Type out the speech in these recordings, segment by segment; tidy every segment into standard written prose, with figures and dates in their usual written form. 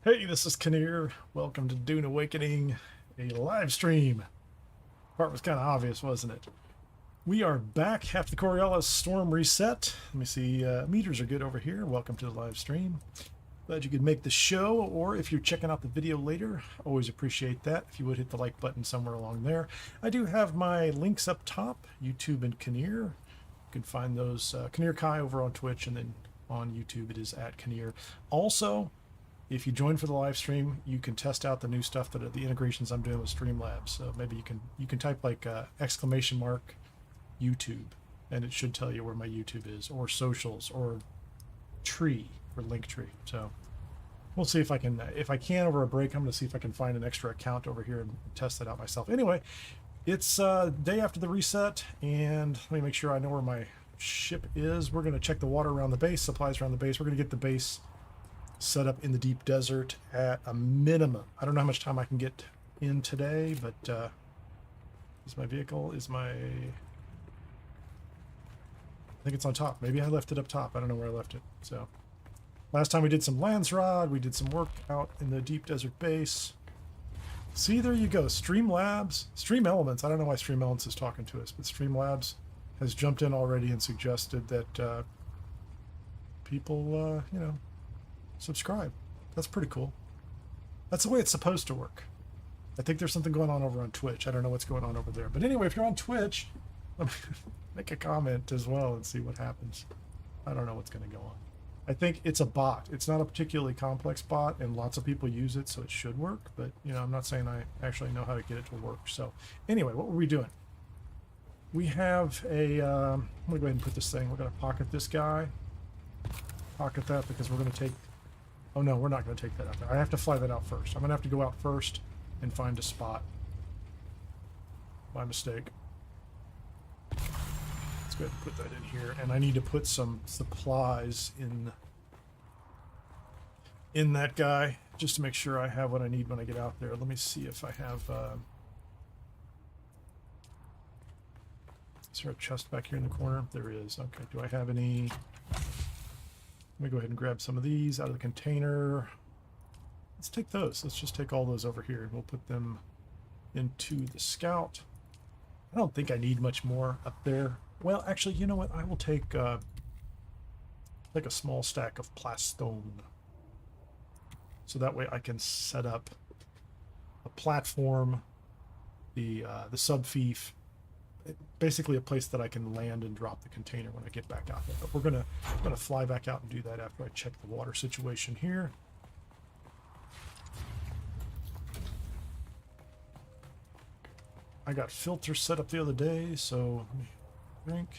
Hey, this is Kinnear. Welcome to Dune Awakening, a live stream. Part was kind of obvious, wasn't it? We are back. Half the Coriolis storm reset. Let me see. Meters are good over here. Welcome to the live stream. Glad you could make the show, or if you're checking out the video later, always appreciate that. If you would hit the like button somewhere along there. I do have my links up top, YouTube and Kinnear. You can find those Kinnear Kai over on Twitch, and then on YouTube it is at Kinnear. Also, if you join for the live stream, you can test out the new stuff that the integrations I'm doing with Streamlabs. So maybe you can type like exclamation mark YouTube, and it should tell you where my YouTube is, or socials, or tree, or link tree. So we'll see if I can over a break. I'm going to see if I can find an extra account over here and test that out myself. Anyway, it's day after the reset, and let me make sure I know where my ship is. We're going to check the water around the base, supplies around the base. We're going to get the base set up in the deep desert at a minimum. I don't know how much time I can get in today, but is my vehicle, I think it's on top. Maybe I left it up top. I don't know where I left it. So last time we did some Landsraad, we did some work out in the deep desert base. See, there you go. Streamlabs, Stream Elements. I don't know why Stream Elements is talking to us, but Streamlabs has jumped in already and suggested that people, subscribe. That's pretty cool. That's the way it's supposed to work. I think there's something going on over on Twitch. I don't know what's going on over there. But anyway, if you're on Twitch, make a comment as well and see what happens. I don't know what's going to go on. I think it's a bot. It's not a particularly complex bot, and lots of people use it, so it should work. But, I'm not saying I actually know how to get it to work. So anyway, what were we doing? We have a... I'm going to go ahead and put this thing. We're going to pocket this guy. Pocket that because we're going to take... Oh no, we're not going to take that out there. I have to fly that out first. I'm going to have to go out first and find a spot. My mistake. Let's go ahead and put that in here. And I need to put some supplies in that guy just to make sure I have what I need when I get out there. Let me see if I have... Is there a chest back here in the corner? There is. Okay, do I have any... Let me go ahead and grab some of these out of the container. Let's take those. Let's just take all those over here, and we'll put them into the scout. I don't think I need much more up there. Well, actually, you know what? I will take a small stack of plastone. So that way I can set up a platform, the subfief, basically a place that I can land and drop the container when I get back out there. But we're gonna fly back out and do that after I check the water situation here. I got filters set up the other day, so let me drink.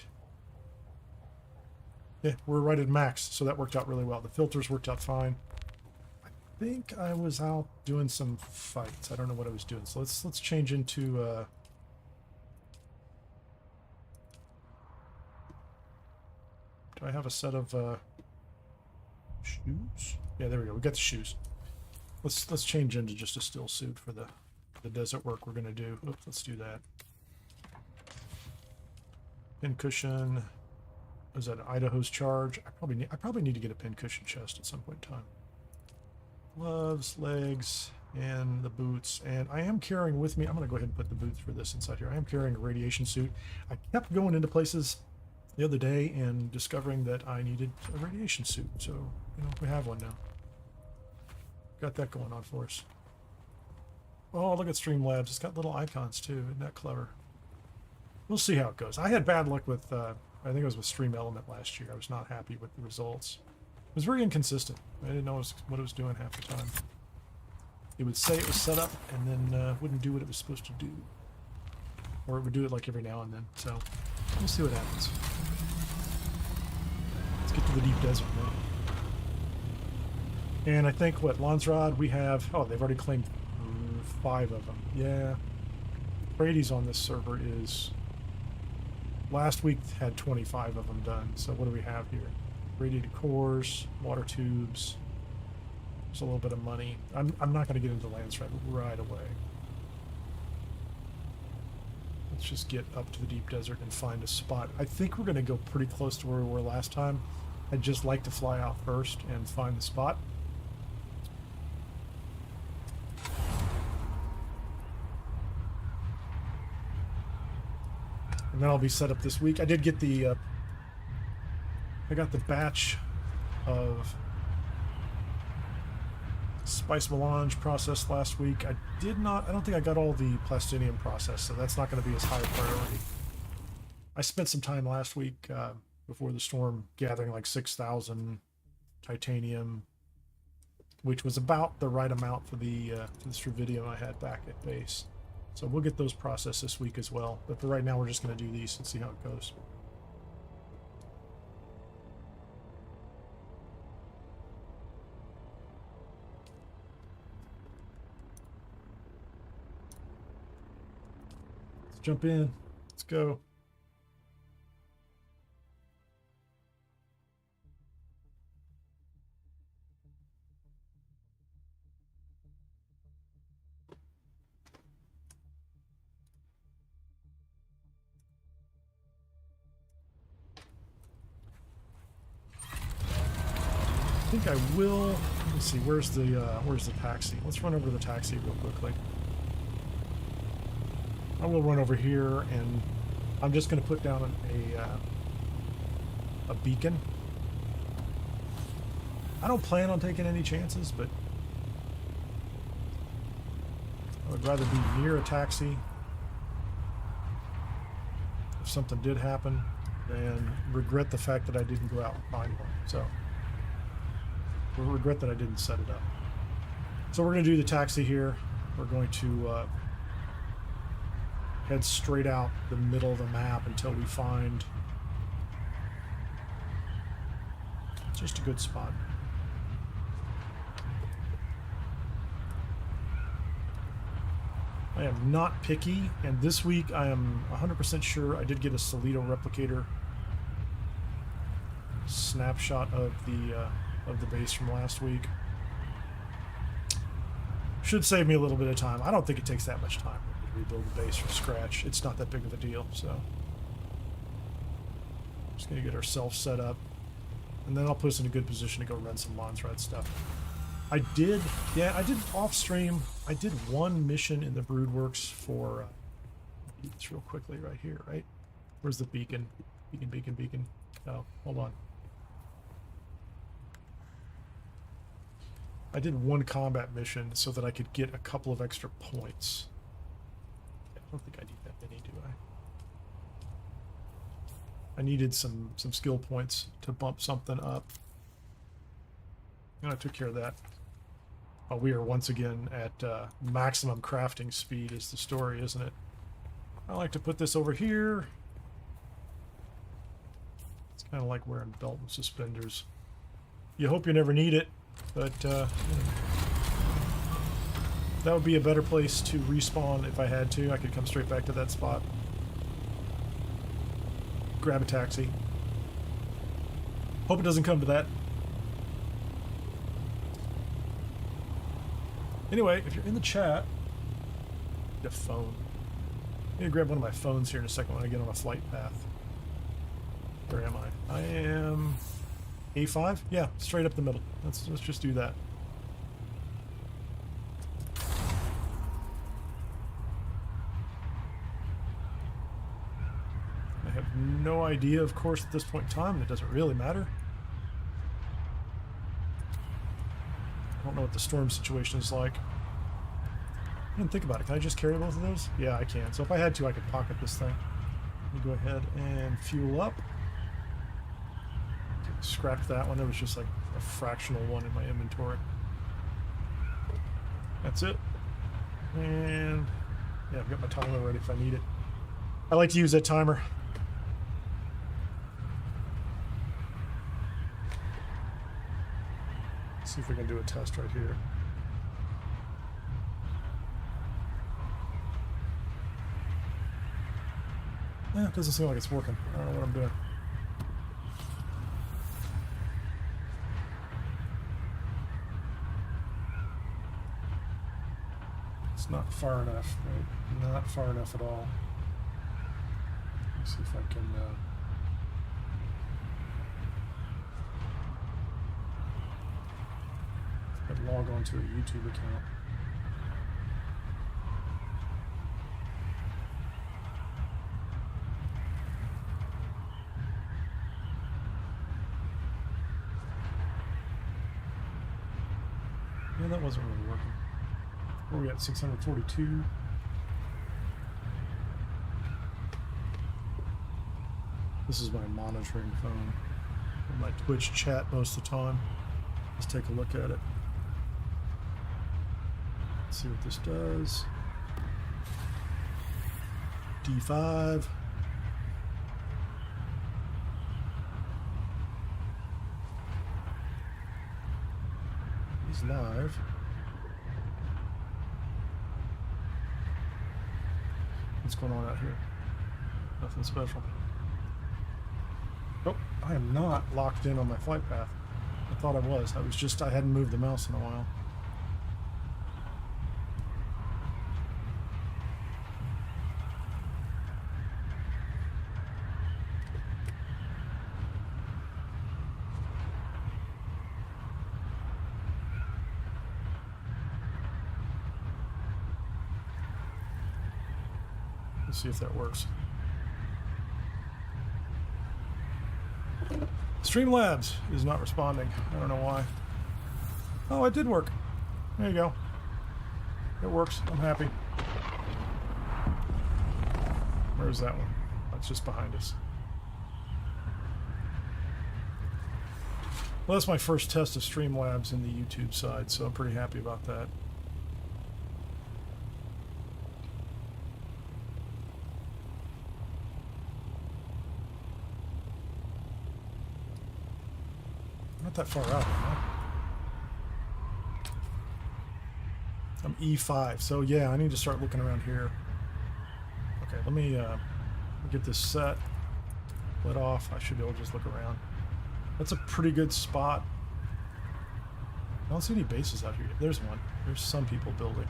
Yeah, we're right at max, so that worked out really well. The filters worked out fine. I think I was out doing some fights. I don't know what I was doing. So let's change into do I have a set of shoes? Yeah, there we go. We got the shoes. Let's change into just a still suit for the desert work we're gonna do. Oops, let's do that. Pin cushion. Is that an Idaho's charge? I probably need to get a pin cushion chest at some point in time. Gloves, legs, and the boots. And I am carrying with me. I'm gonna go ahead and put the boots for this inside here. I am carrying a radiation suit. I kept going into places the other day and discovering that I needed a radiation suit. So, we have one now. Got that going on for us. Oh, look at Streamlabs. It's got little icons too. Isn't that clever? We'll see how it goes. I had bad luck with, I think it was with Stream Element last year. I was not happy with the results. It was very inconsistent. I didn't know what it was doing half the time. It would say it was set up and then wouldn't do what it was supposed to do. Or it would do it like every now and then. So, we'll see what happens. Let's get to the deep desert now. And I think, Landsraad, we have... Oh, they've already claimed 5 of them. Yeah. Brady's on this server is... Last week had 25 of them done. So what do we have here? Radiated cores, water tubes. There's a little bit of money. I'm not going to get into Landsraad right away. Let's just get up to the deep desert and find a spot. I think we're going to go pretty close to where we were last time. I'd just like to fly out first and find the spot. and then I'll be set up this week. I did get the I got the batch of spice melange processed last week. I don't think I got all the plastinium processed, so that's not going to be as high a priority. I spent some time last week before the storm gathering like 6,000 titanium, which was about the right amount for the struvidium I had back at base. So we'll get those processed this week as well. But for right now, we're just going to do these and see how it goes. Let's jump in. Let's go. I think I will. Let me see. Where's the taxi? Let's run over to the taxi real quickly. I will run over here, and I'm just going to put down a beacon. I don't plan on taking any chances, but I would rather be near a taxi if something did happen than regret the fact that I didn't go out and find one. So. We'll regret that I didn't set it up. So we're going to do the taxi here. We're going to head straight out the middle of the map until we find just a good spot. I am not picky, and this week I am 100% sure I did get a Solito replicator snapshot of the base from last week. Should save me a little bit of time. I don't think it takes that much time to rebuild the base from scratch. It's not that big of a deal, so just gonna get ourselves set up, and then I'll put us in a good position to go run some Landsraad stuff. I did off stream. I did one mission in the Broodworks for do this real quickly right here, right? Where's the beacon? Beacon. Oh, hold on. I did one combat mission so that I could get a couple of extra points. I don't think I need that many, do I? I needed some skill points to bump something up. And I took care of that. Oh, we are once again at maximum crafting speed is the story, isn't it? I like to put this over here. It's kind of like wearing belt and suspenders. You hope you never need it. But you know, that would be a better place to respawn if I had to. I could come straight back to that spot. Grab a taxi. Hope it doesn't come to that. Anyway, if you're in the chat, get a phone. I'm gonna grab one of my phones here in a second when I get on a flight path. Where am I? I am A5? Yeah, straight up the middle. Let's just do that. I have no idea, of course, at this point in time, and it doesn't really matter. I don't know what the storm situation is like. I didn't think about it. Can I just carry both of those? Yeah, I can. So if I had to, I could pocket this thing. Let me go ahead and fuel up. Scrapped that one. There was just like a fractional one in my inventory. That's it. And yeah, I've got my timer ready if I need it. I like to use that timer. Let's see if we can do a test right here. It doesn't seem like it's working. I don't know what I'm doing. Not far enough, right? Not far enough at all. Let's see if I can log on to a YouTube account. Yeah, that wasn't really working. Where are we at? 642. This is my monitoring phone. My Twitch chat most of the time. Let's take a look at it. Let's see what this does. D5. He's live. What's going on out here? Nothing special. Oh, I am not locked in on my flight path. I thought I was. I hadn't moved the mouse in a while. Let's see if that works. Streamlabs is not responding. I don't know why. Oh, it did work. There you go. It works. I'm happy. Where's that one? That's just behind us. Well, that's my first test of Streamlabs in the YouTube side, so I'm pretty happy about that. Not that far out, huh? I'm E5, so yeah, I need to start looking around here. Okay, let me get this set, lit off. I should be able to just look around. That's a pretty good spot. I don't see any bases out here. There's one. There's some people building.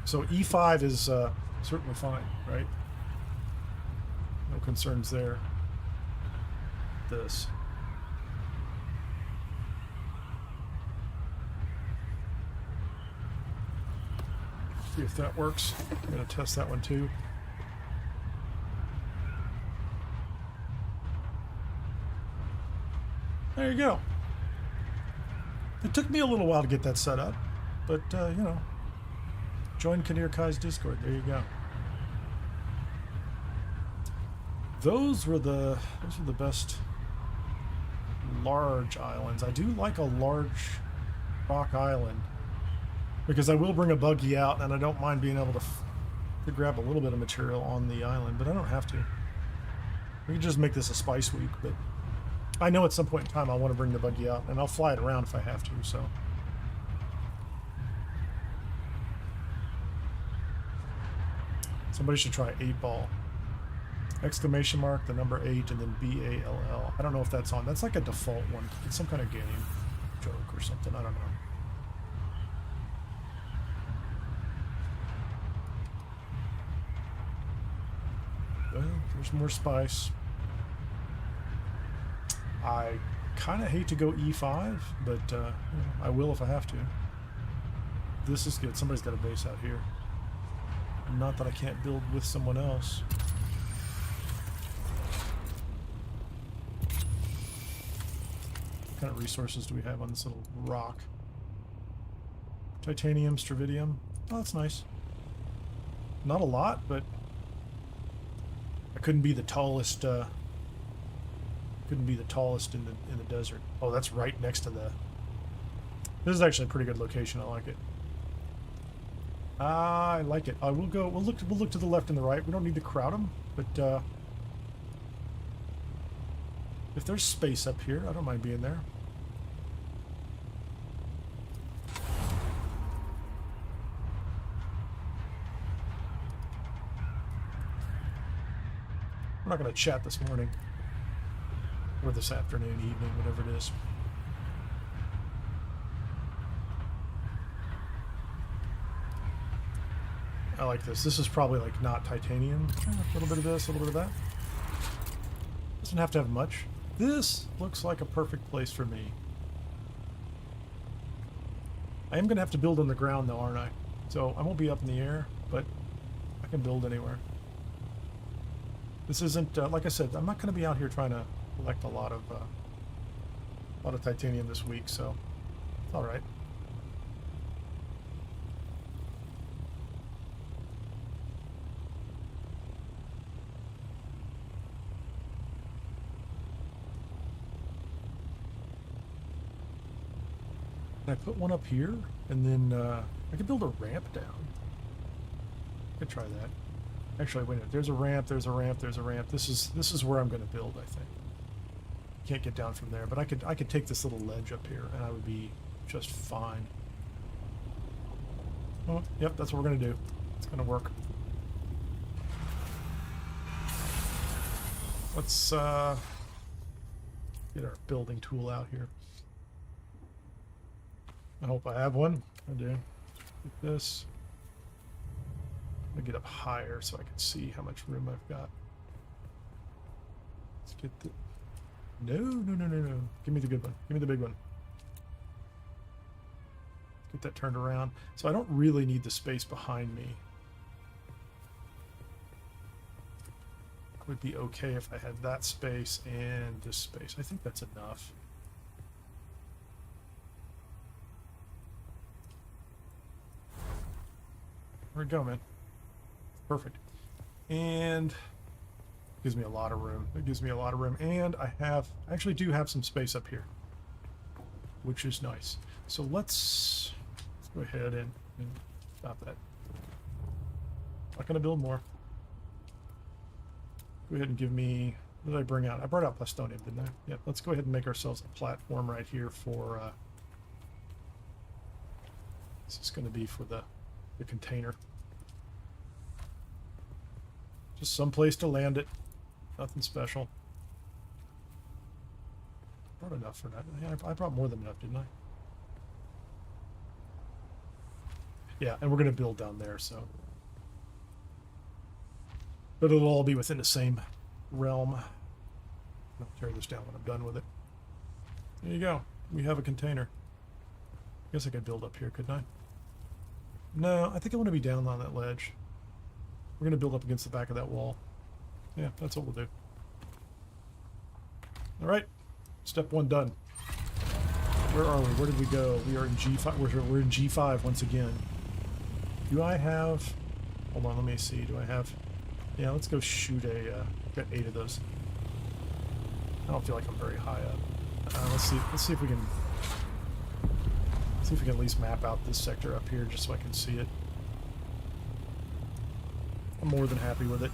So E5 is certainly fine, right? No concerns there. This. See if that works. I'm going to test that one too. There you go. It took me a little while to get that set up, but you know, join Kinnear Kai's Discord. There you go. Those were the best large islands. I do like a large rock island because I will bring a buggy out, and I don't mind being able to grab a little bit of material on the island, but I don't have to. We can just make this a spice week, but I know at some point in time I'll want to bring the buggy out, and I'll fly it around if I have to, so. Somebody should try 8-ball. Exclamation mark, the number 8, and then B-A-L-L. I don't know if that's on. That's like a default one. It's some kind of game joke or something. I don't know. Well, there's more spice. I kind of hate to go E5, but you know, I will if I have to. This is good. Somebody's got a base out here. Not that I can't build with someone else. What kind of resources do we have on this little rock? Titanium, stravidium. Oh, that's nice. Not a lot, but I couldn't be the tallest. Couldn't be the tallest in the desert. Oh, that's right next to the. This is actually a pretty good location. I like it. I like it. We'll go. We'll look to the left and the right. We don't need to crowd them, but if there's space up here, I don't mind being there. We're not going to chat this morning. Or this afternoon, evening, whatever it is. I like this. This is probably like not titanium. A little bit of this, a little bit of that. Doesn't have to have much. This looks like a perfect place for me. I am going to have to build on the ground though, aren't I? So I won't be up in the air, but I can build anywhere. This isn't, like I said, I'm not going to be out here trying to collect a lot of A lot of titanium this week, so it's all right. Can I put one up here, and then I could build a ramp down? I could try that. Actually, wait a minute. There's a ramp. There's a ramp. There's a ramp. This is where I'm going to build, I think. Can't get down from there, but I could take this little ledge up here, and I would be just fine. Oh, yep, that's what we're going to do. It's going to work. Let's get our building tool out here. I hope I have one. I do. Like this. I'm gonna get up higher so I can see how much room I've got. Let's get the... No. Give me the good one. Give me the big one. Get that turned around. So I don't really need the space behind me. It would be okay if I had that space and this space. I think that's enough. Where'd it go, man? Perfect. And gives me a lot of room. It gives me a lot of room. And I actually do have some space up here, which is nice. So let's go ahead and stop that. Not going to build more. Go ahead and give me... What did I bring out? I brought out plastonium, didn't I? Yeah, let's go ahead and make ourselves a platform right here for... this is going to be for the container. Just some place to land it. Nothing special. Brought enough for that. Yeah, I brought more than enough, didn't I? Yeah, and we're going to build down there, so. But it'll all be within the same realm. I'll tear this down when I'm done with it. There you go. We have a container. I guess I could build up here, couldn't I? No, I think I want to be down on that ledge. We're going to build up against the back of that wall. Yeah, that's what we'll do. All right. Step 1 done. Where are we? Where did we go? We are in G5. We're in G5 once again. Do I have... Hold on, let me see. Do I have... Yeah, let's go shoot a... got 8 of those. I don't feel like I'm very high up. Let's see if we can... See if we can at least map out this sector up here just so I can see it. I'm more than happy with it.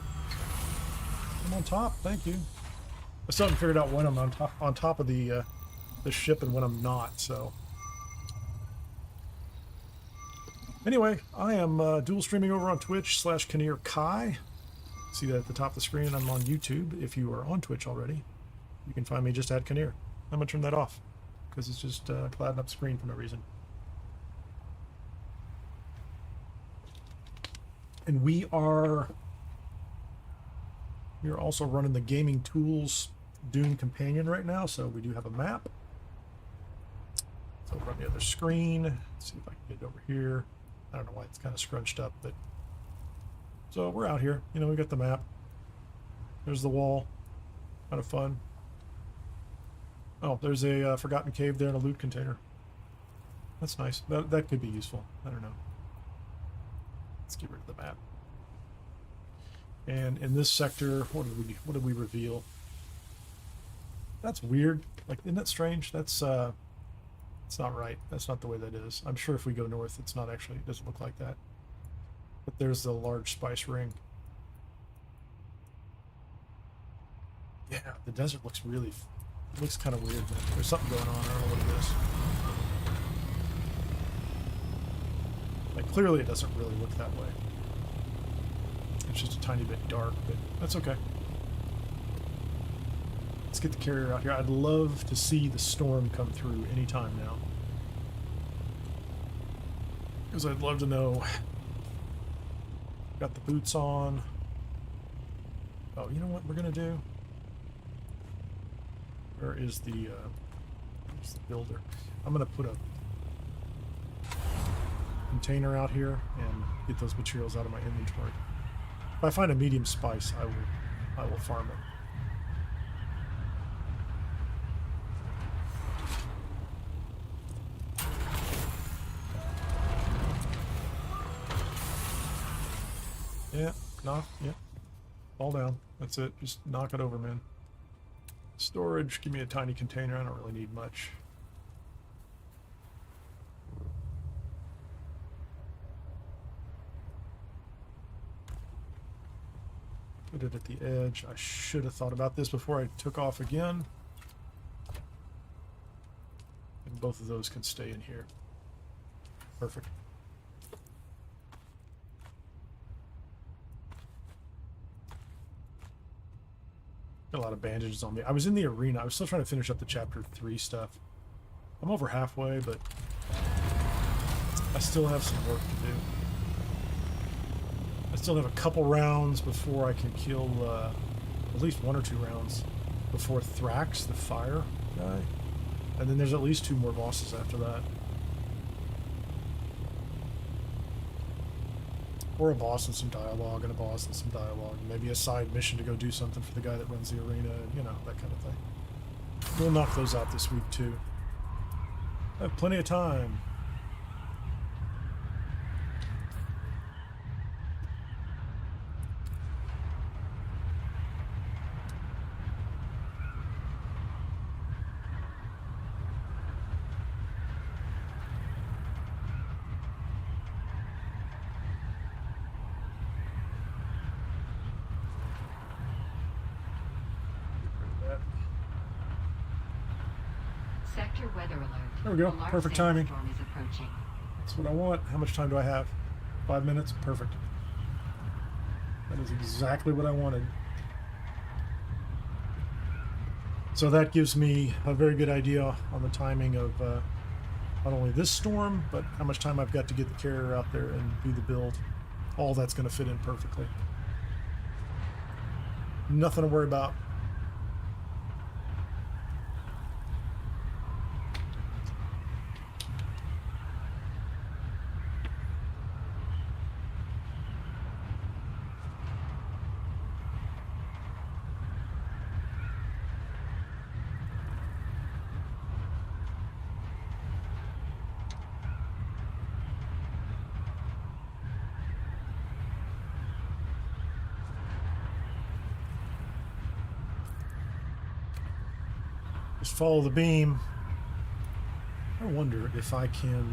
I'm on top, thank you. I still haven't figured out when I'm on top of the ship and when I'm not, so. Anyway, I am dual streaming over on Twitch /KanirKai. See that at the top of the screen. I'm on YouTube. If you are on Twitch already, you can find me just at Kanir. I'm gonna turn that off because it's just clouding up the screen for no reason. And we are also running the Gaming Tools Dune Companion right now, so we do have a map. So over on the other screen, let's see if I can get it over here. I don't know why it's kind of scrunched up, but so we're out here. You know, we got the map. There's the wall. Kind of fun. Oh, there's a forgotten cave there and a loot container. That's nice. That could be useful. I don't know. Let's get rid of the map. And in this sector, what did we reveal? That's weird. Like, isn't that strange? That's it's not right. That's not the way that is. I'm sure if we go north, it's not actually. It doesn't look like that. But there's the large spice ring. Yeah, the desert looks really. It looks kind of weird. Man. There's something going on. I don't know what it is. Like, clearly it doesn't really look that way. It's just a tiny bit dark, but that's okay. Let's get the carrier out here. I'd love to see the storm come through anytime now. Because I'd love to know. Got the boots on. Oh, you know what we're going to do? Where is the builder? I'm going to put a container out here and get those materials out of my inventory. If I find a medium spice, I will farm it. Yeah, knock. Yeah. Fall down. That's it. Just knock it over, man. Storage. Give me a tiny container. I don't really need much. Put it at the edge. I should have thought about this before I took off again. And both of those can stay in here. Perfect. Got a lot of bandages on me. I was in the arena. I was still trying to finish up the chapter 3 stuff. I'm over halfway, but I still have some work to do. I still have a couple rounds before I can kill at least 1 or 2 rounds before Thrax, the fire guy. And then there's at least 2 more bosses after that. Or a boss and some dialogue, and a boss and some dialogue. Maybe a side mission to go do something for the guy that runs the arena, and, you know, that kind of thing. We'll knock those out this week, too. I have plenty of time. Sector weather alert. There we go. A large Perfect timing. sandstorm is approaching. That's what I want. How much time do I have? 5 minutes? Perfect. That is exactly what I wanted. So that gives me a very good idea on the timing of not only this storm, but how much time I've got to get the carrier out there and do the build. All that's going to fit in perfectly. Nothing to worry about. Just follow the beam. I wonder if I can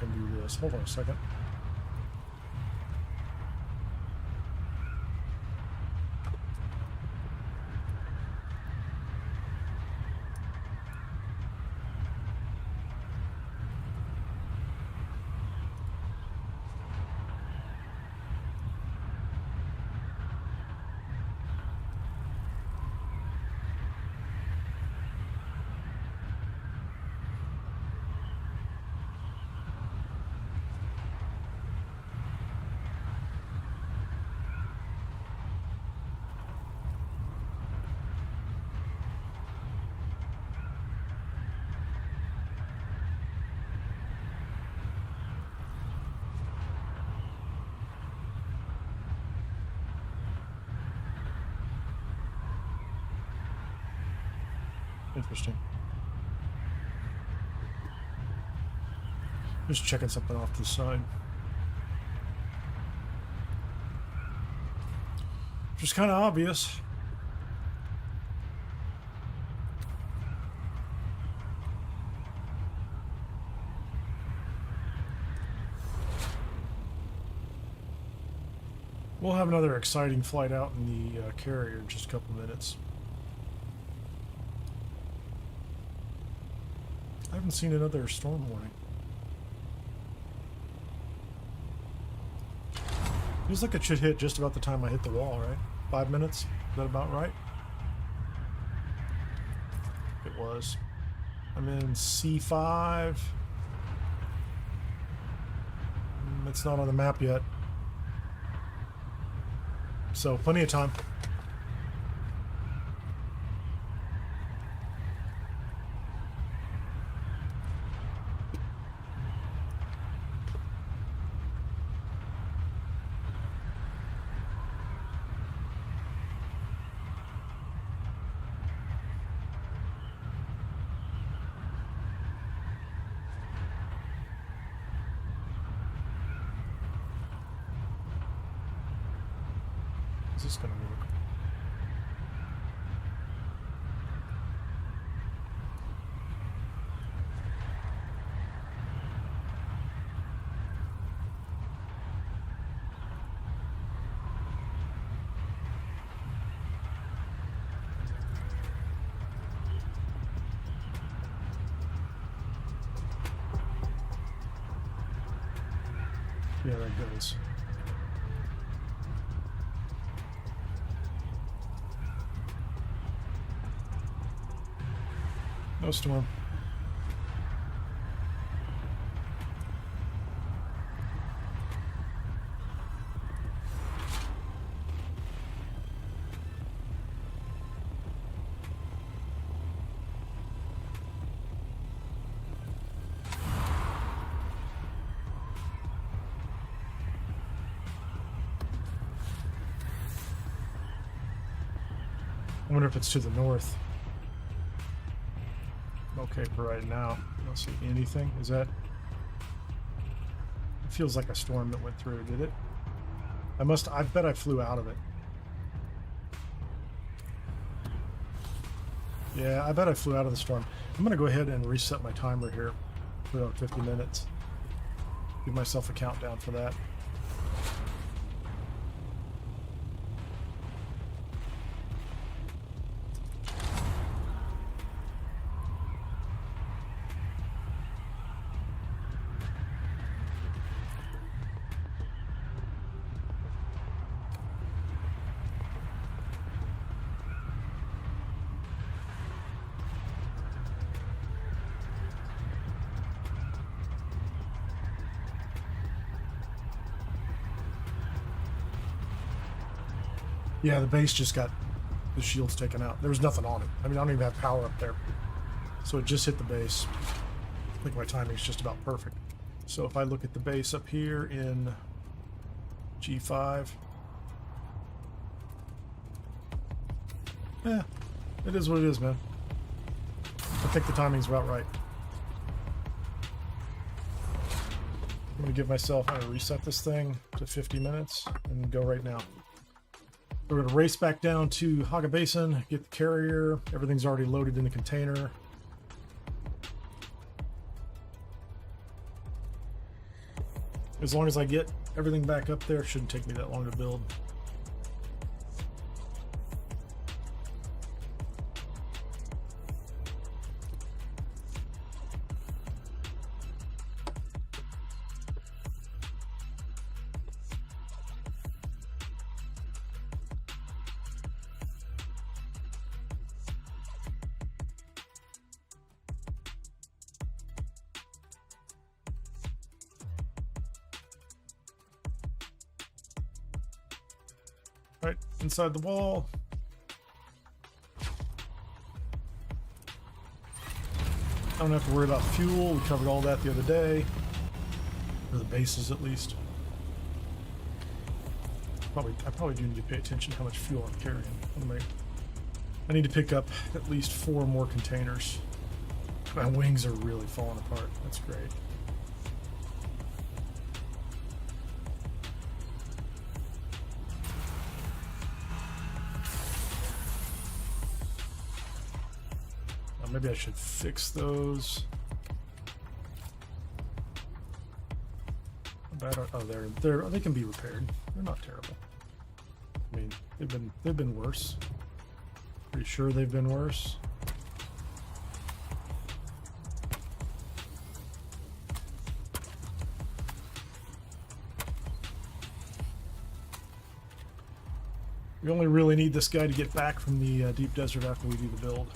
do this. Hold on a second. Interesting. Just checking something off to the side. Which is kind of obvious. We'll have another exciting flight out in the carrier in just a couple minutes. I haven't seen another storm warning. Feels like it should hit just about the time I hit the wall, right? 5 minutes? Is that about right? It was. I'm in C5. It's not on the map yet. So, plenty of time. Is this gonna work? Yeah, that goes. No storm. I wonder if it's to the north. Okay, for right now. I don't see anything. Is that... It feels like a storm that went through, did it? I bet I flew out of it. Yeah, I bet I flew out of the storm. I'm gonna go ahead and reset my timer here. Put it on 50 minutes. Give myself a countdown for that. Yeah, the base just got the shields taken out. There was nothing on it. I mean, I don't even have power up there. So it just hit the base. I think my timing's just about perfect. So if I look at the base up here in G5. Yeah, it is what it is, man. I think the timing's about right. I'm gonna give myself, I'm gonna reset this thing to 50 minutes and go right now. We're going to race back down to Haga Basin, get the carrier. Everything's already loaded in the container. As long as I get everything back up there, it shouldn't take me that long to build. Right inside the wall. I don't have to worry about fuel. We covered all that the other day. For the bases, at least. I probably do need to pay attention to how much fuel I'm carrying. I need to pick up at least 4 more containers. My wings are really falling apart. That's great. Maybe I should fix those. They can be repaired. They're not terrible. I mean, they've been worse. Pretty sure they've been worse. We only really need this guy to get back from the deep desert after we do the build.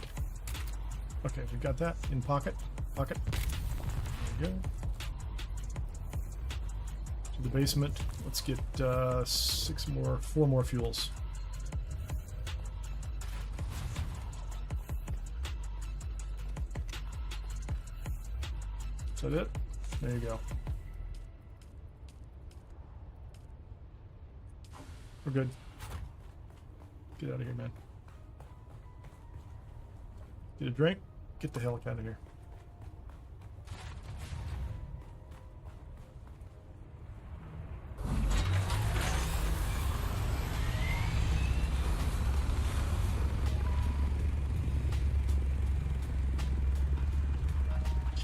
Okay, we got that in pocket. Pocket. There we go. To the basement. Let's get 4 more fuels. Is that it? There you go. We're good. Get out of here, man. Get a drink. Get the hell out of here.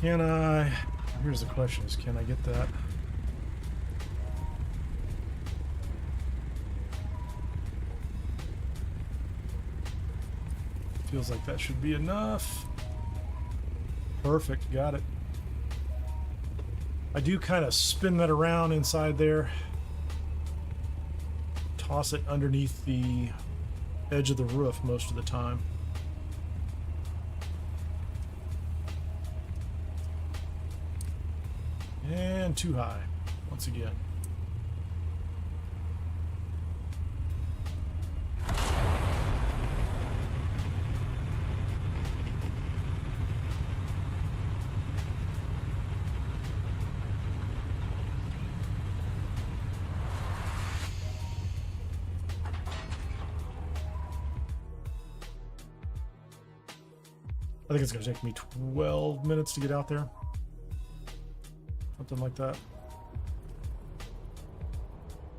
Can I... Here's the question is, can I get that? Feels like that should be enough. Perfect, got it. I do kind of spin that around inside there. Toss it underneath the edge of the roof most of the time. And too high, once again. I think it's going to take me 12 minutes to get out there. Something like that.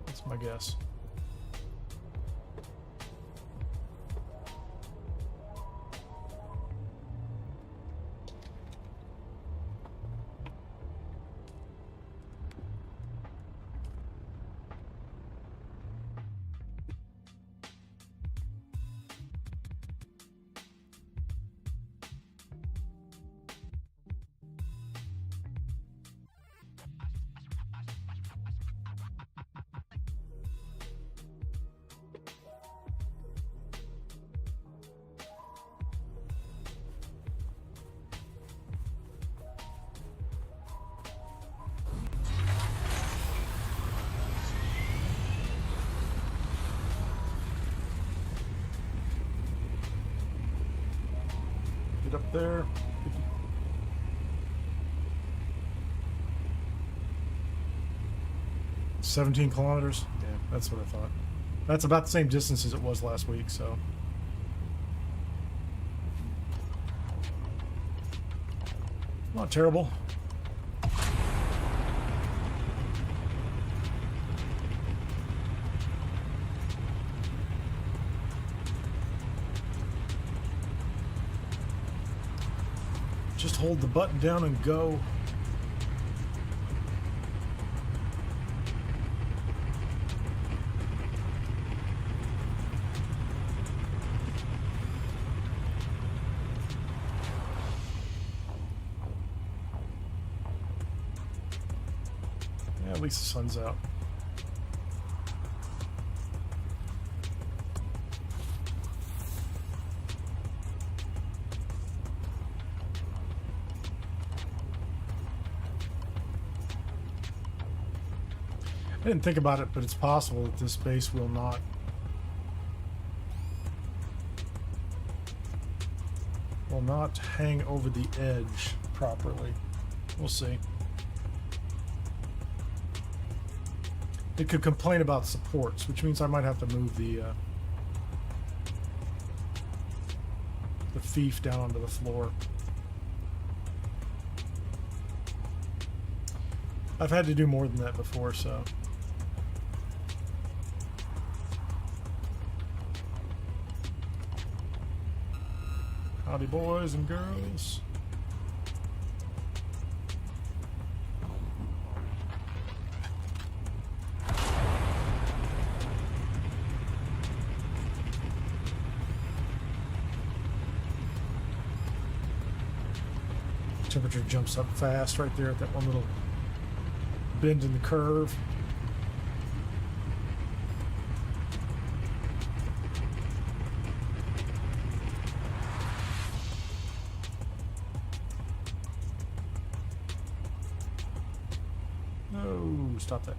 That's my guess. Up there. 17 kilometers. Yeah, that's what I thought. That's about the same distance as it was last week, so. Not terrible. Just hold the button down and go. Yeah, at least the sun's out. I didn't think about it, but it's possible that this base will not hang over the edge properly. We'll see. It could complain about supports, which means I might have to move the fief down onto the floor. I've had to do more than that before, so. Howdy, boys and girls. Temperature jumps up fast right there at that one little bend in the curve. No, stop that.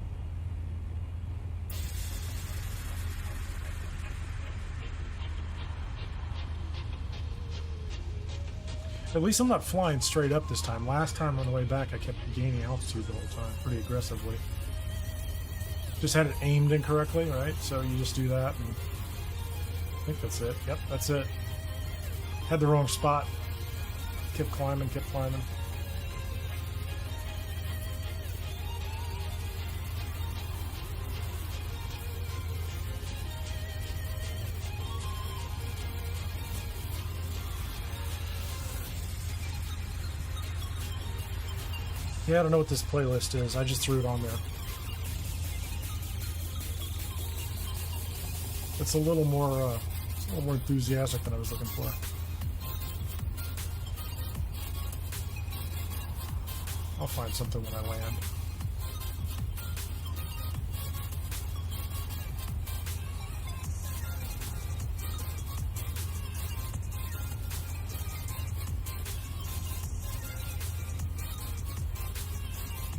At least I'm not flying straight up this time. Last time on the way back, I kept gaining altitude the whole time, pretty aggressively. Just had it aimed incorrectly, right? So you just do that, and I think that's it. Yep, that's it. Had the wrong spot. Kept climbing, kept climbing. Yeah, I don't know what this playlist is. I just threw it on there. It's a little more enthusiastic than I was looking for. I'll find something when I land.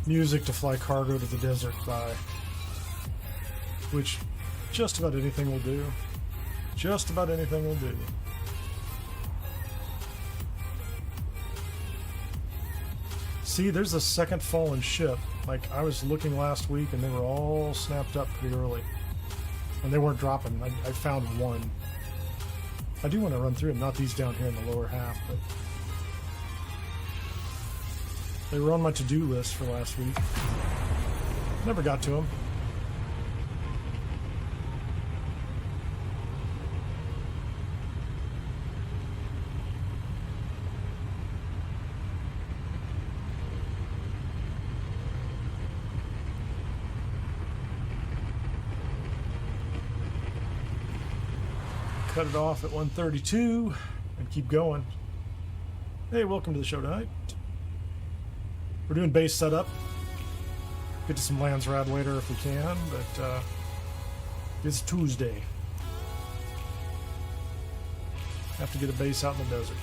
Music to fly cargo to the desert by, which just about anything will do. Just about anything will do. See, there's a second fallen ship. Like, I was looking last week and they were all snapped up pretty early. And they weren't dropping. I found one. I do want to run through them, not these down here in the lower half, but they were on my to-do list for last week. Never got to them. Cut it off at 132 and keep going. Hey, welcome to the show tonight. We're doing base setup. Get to some Landsraad later if we can, but it's Tuesday. Have to get a base out in the desert.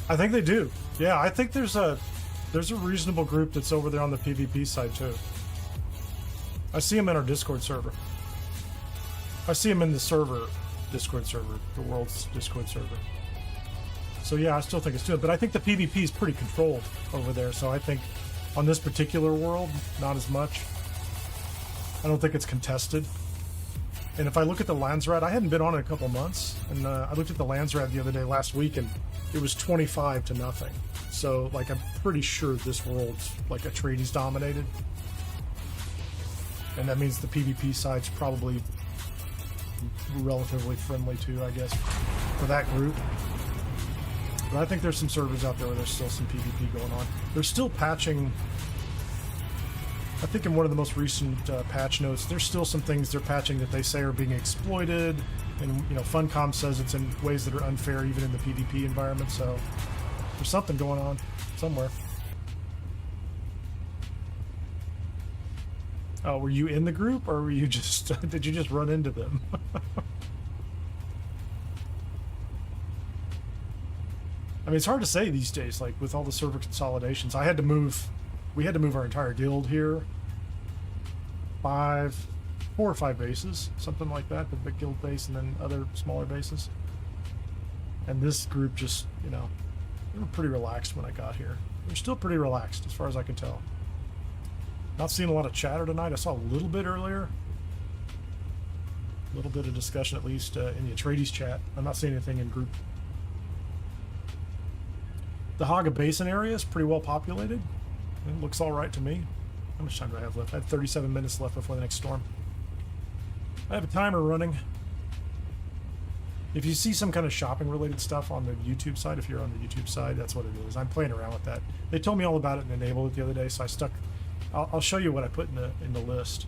I think they do. Yeah, I think there's a reasonable group that's over there on the PvP side too. I see them in our Discord server. I see them in the Discord server, the world's Discord server. So yeah, I still think it's good, but I think the PvP is pretty controlled over there. So I think on this particular world, not as much. I don't think it's contested. And if I look at the Landsraad, I hadn't been on it in a couple months, and I looked at the Landsraad the other day, last week, and it was 25-0. So, like, I'm pretty sure this world's like Atreides dominated, and that means the PvP side's probably relatively friendly too, I guess, for that group. But I think there's some servers out there where there's still some PvP going on. They're still patching. I think in one of the most recent patch notes, there's still some things they're patching that they say are being exploited, and Funcom says it's in ways that are unfair even in the PvP environment. So there's something going on somewhere. Oh, were you in the group, or were you just did you just run into them? I mean, it's hard to say these days, like with all the server consolidations. We had to move our entire guild here. 4 or 5 bases, something like that, the big guild base and then other smaller bases. And this group just, they were pretty relaxed when I got here. They're still pretty relaxed as far as I can tell. Not seeing a lot of chatter tonight. I saw a little bit earlier. A little bit of discussion, at least in the Atreides chat. I'm not seeing anything in group. The Haga Basin area is pretty well populated. It looks all right to me. How much time do I have left? I have 37 minutes left before the next storm. I have a timer running. If you see some kind of shopping related stuff on the YouTube side, if you're on the YouTube side, that's what it is. I'm playing around with that. They told me all about it and enabled it the other day, so I stuck. I'll show you what I put in the list.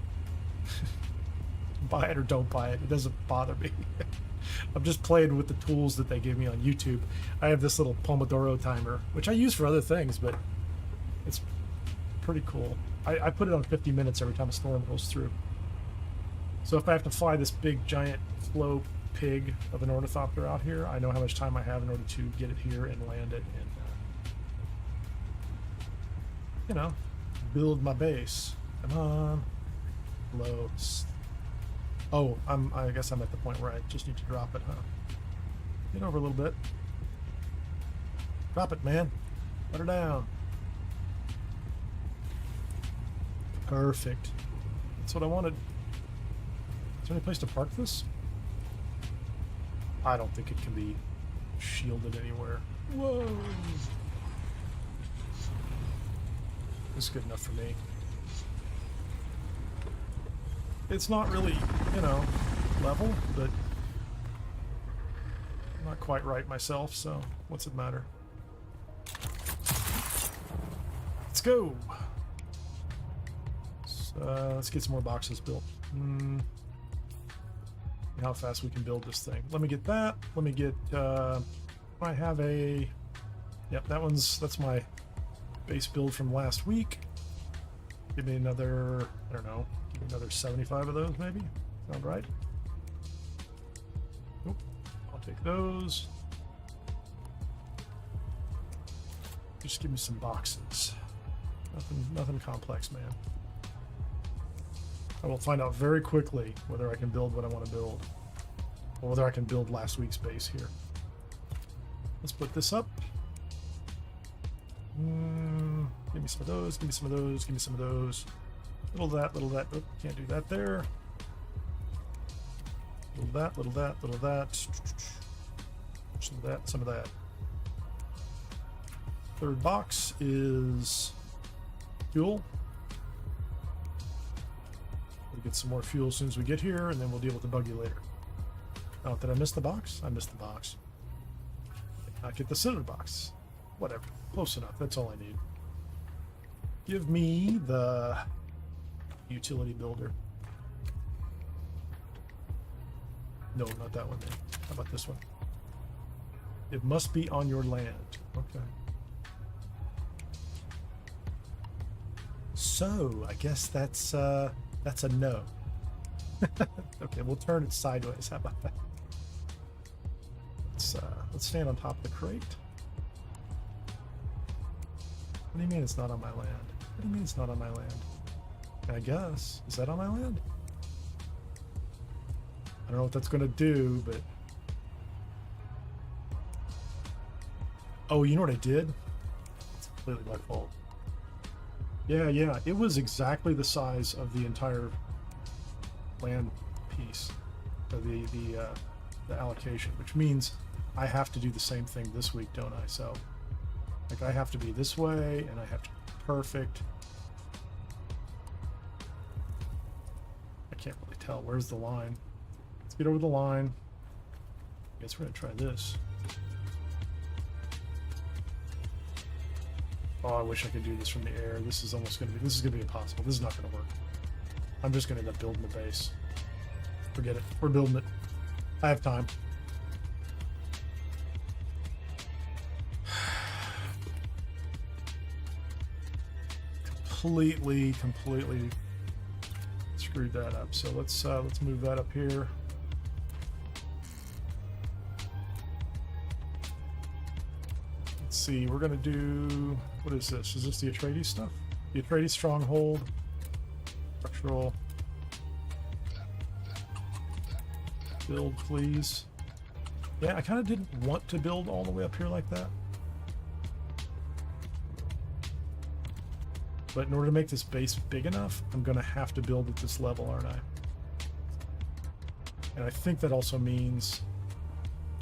Buy it or don't buy it. It doesn't bother me. I'm just playing with the tools that they give me on YouTube. I have this little Pomodoro timer, which I use for other things, but it's pretty cool. I put it on 50 minutes every time a storm goes through. So if I have to fly this big, giant, slow pig of an ornithopter out here, I know how much time I have in order to get it here and land it and, build my base. Come on. Loads. Oh, I guess I'm at the point where I just need to drop it, huh? Get over a little bit. Drop it, man. Put her down. Perfect. That's what I wanted. Is there any place to park this? I don't think it can be shielded anywhere. Whoa! This is good enough for me. It's not really, you know, level, but I'm not quite right myself, so what's it matter? Let's go! Let's get some more boxes built. How fast we can build this thing. Let me get that. Let me get, I have a, yep, that's my base build from last week. Give me another, I don't know, give me another 75 of those maybe? Sound right? Nope. I'll take those. Just give me some boxes. Nothing complex, man. I will find out very quickly whether I can build what I want to build, or whether I can build last week's base here. Let's put this up. Give me some of those, give me some of those, give me some of those. Little that, little that. Oh, can't do that there. Little that, little that, little that. Some of that, some of that. Third box is fuel. We'll get some more fuel as soon as we get here, and then we'll deal with the buggy later. Oh, did I miss the box? I missed the box. Did not get the center box. Whatever. Close enough. That's all I need. Give me the utility builder. No, not that one then. How about this one? It must be on your land. Okay. So, I guess that's a no. Okay, we'll turn it sideways. How about that? Let's stand on top of the crate. What do you mean it's not on my land? What do you mean it's not on my land? I guess. Is that on my land? I don't know what that's going to do, but... Oh, you know what I did? It's completely my fault. Yeah, it was exactly the size of the entire land piece, the allocation, which means I have to do the same thing this week, don't I? So, like, I have to be this way, and I have to be perfect. I can't really tell. Where's the line? Let's get over the line. I guess we're gonna try this. Oh, I wish I could do this from the air. This is gonna be impossible. This is not gonna work. I'm just gonna end up building the base. Forget it. We're building it. I have time. Completely screwed that up. So let's move that up here. Let's see. We're gonna do, what is this? Is this the Atreides stuff? The Atreides stronghold, structural. Build, please. Yeah, I kind of didn't want to build all the way up here like that. But in order to make this base big enough, I'm going to have to build at this level, aren't I? And I think that also means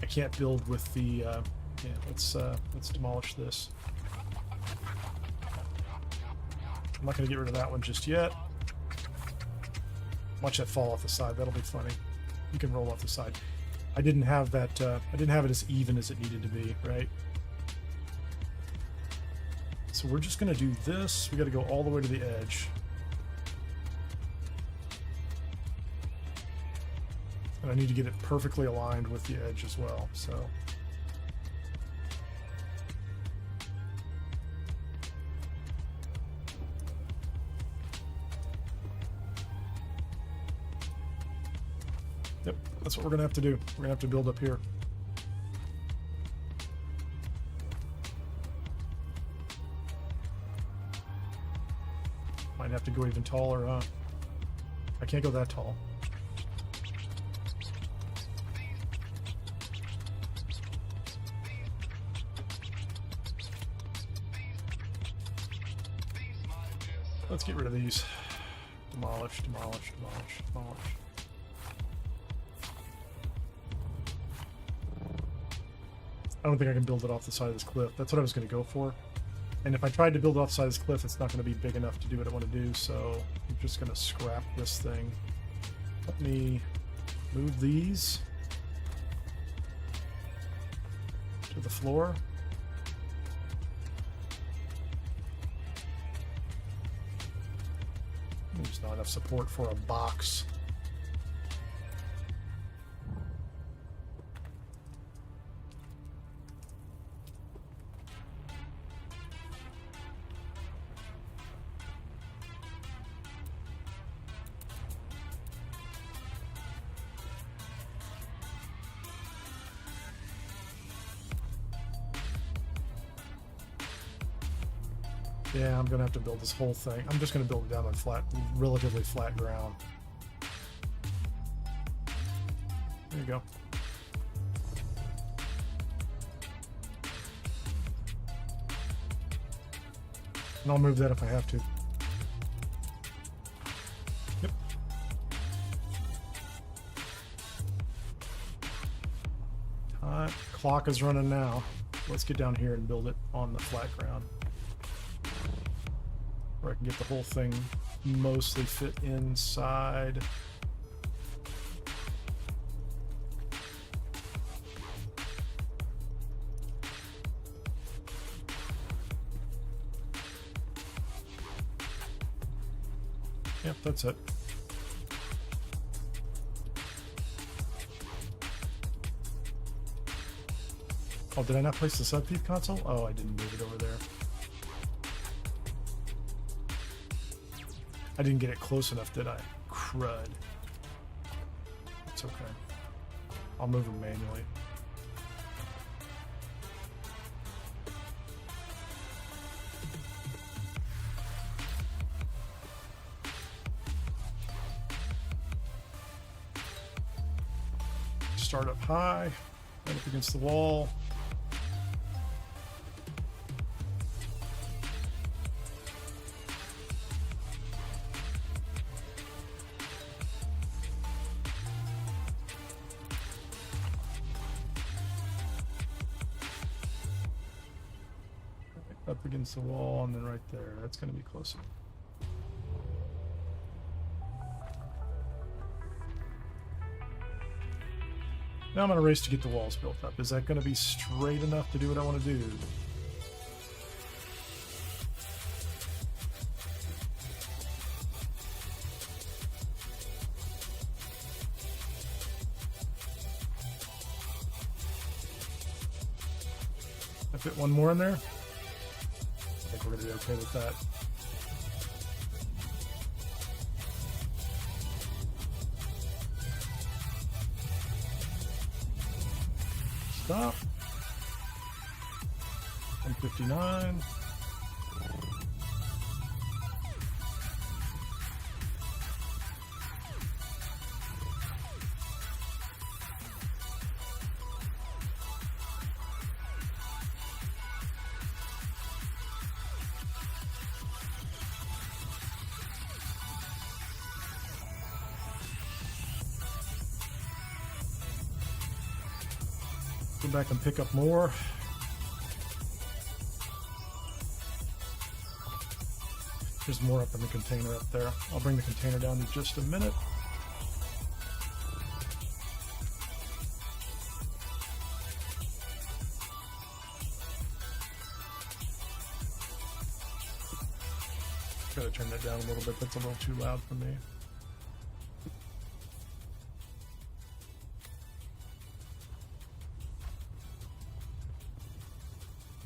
I can't build with the... yeah, let's demolish this. I'm not going to get rid of that one just yet. Watch that fall off the side. That'll be funny. You can roll off the side. I didn't have that. I didn't have it as even as it needed to be, right? So we're just gonna do this. We got to go all the way to the edge, and I need to get it perfectly aligned with the edge as well. So. Yep, that's what we're gonna have to do. We're gonna have to build up here. Might have to go even taller, huh? I can't go that tall. Let's get rid of these. Demolish, demolish, demolish, demolish. I don't think I can build it off the side of this cliff. That's what I was going to go for. And if I tried to build it off the side of this cliff, it's not going to be big enough to do what I want to do, so I'm just going to scrap this thing. Let me move these to the floor. There's not enough support for a box. Yeah, I'm gonna have to build this whole thing. I'm just gonna build it down on flat, relatively flat ground. There you go. And I'll move that if I have to. Yep. Clock is running now. Let's get down here and build it on the flat ground, where I can get the whole thing mostly fit inside. Yep, that's it. Oh, did I not place the subfeed console? Oh, I didn't move it over there. I didn't get it close enough, did I? Crud. It's okay. I'll move them manually. Start up high, right up against the wall. Up against the wall, and then right there. That's going to be closer. Now I'm going to race to get the walls built up. Is that going to be straight enough to do what I want to do? I fit one more in there. I think we're going to be okay with that. Stop. 159. Go back and pick up more. There's more up in the container up there. I'll bring the container down in just a minute. Gotta turn that down a little bit. That's a little too loud for me.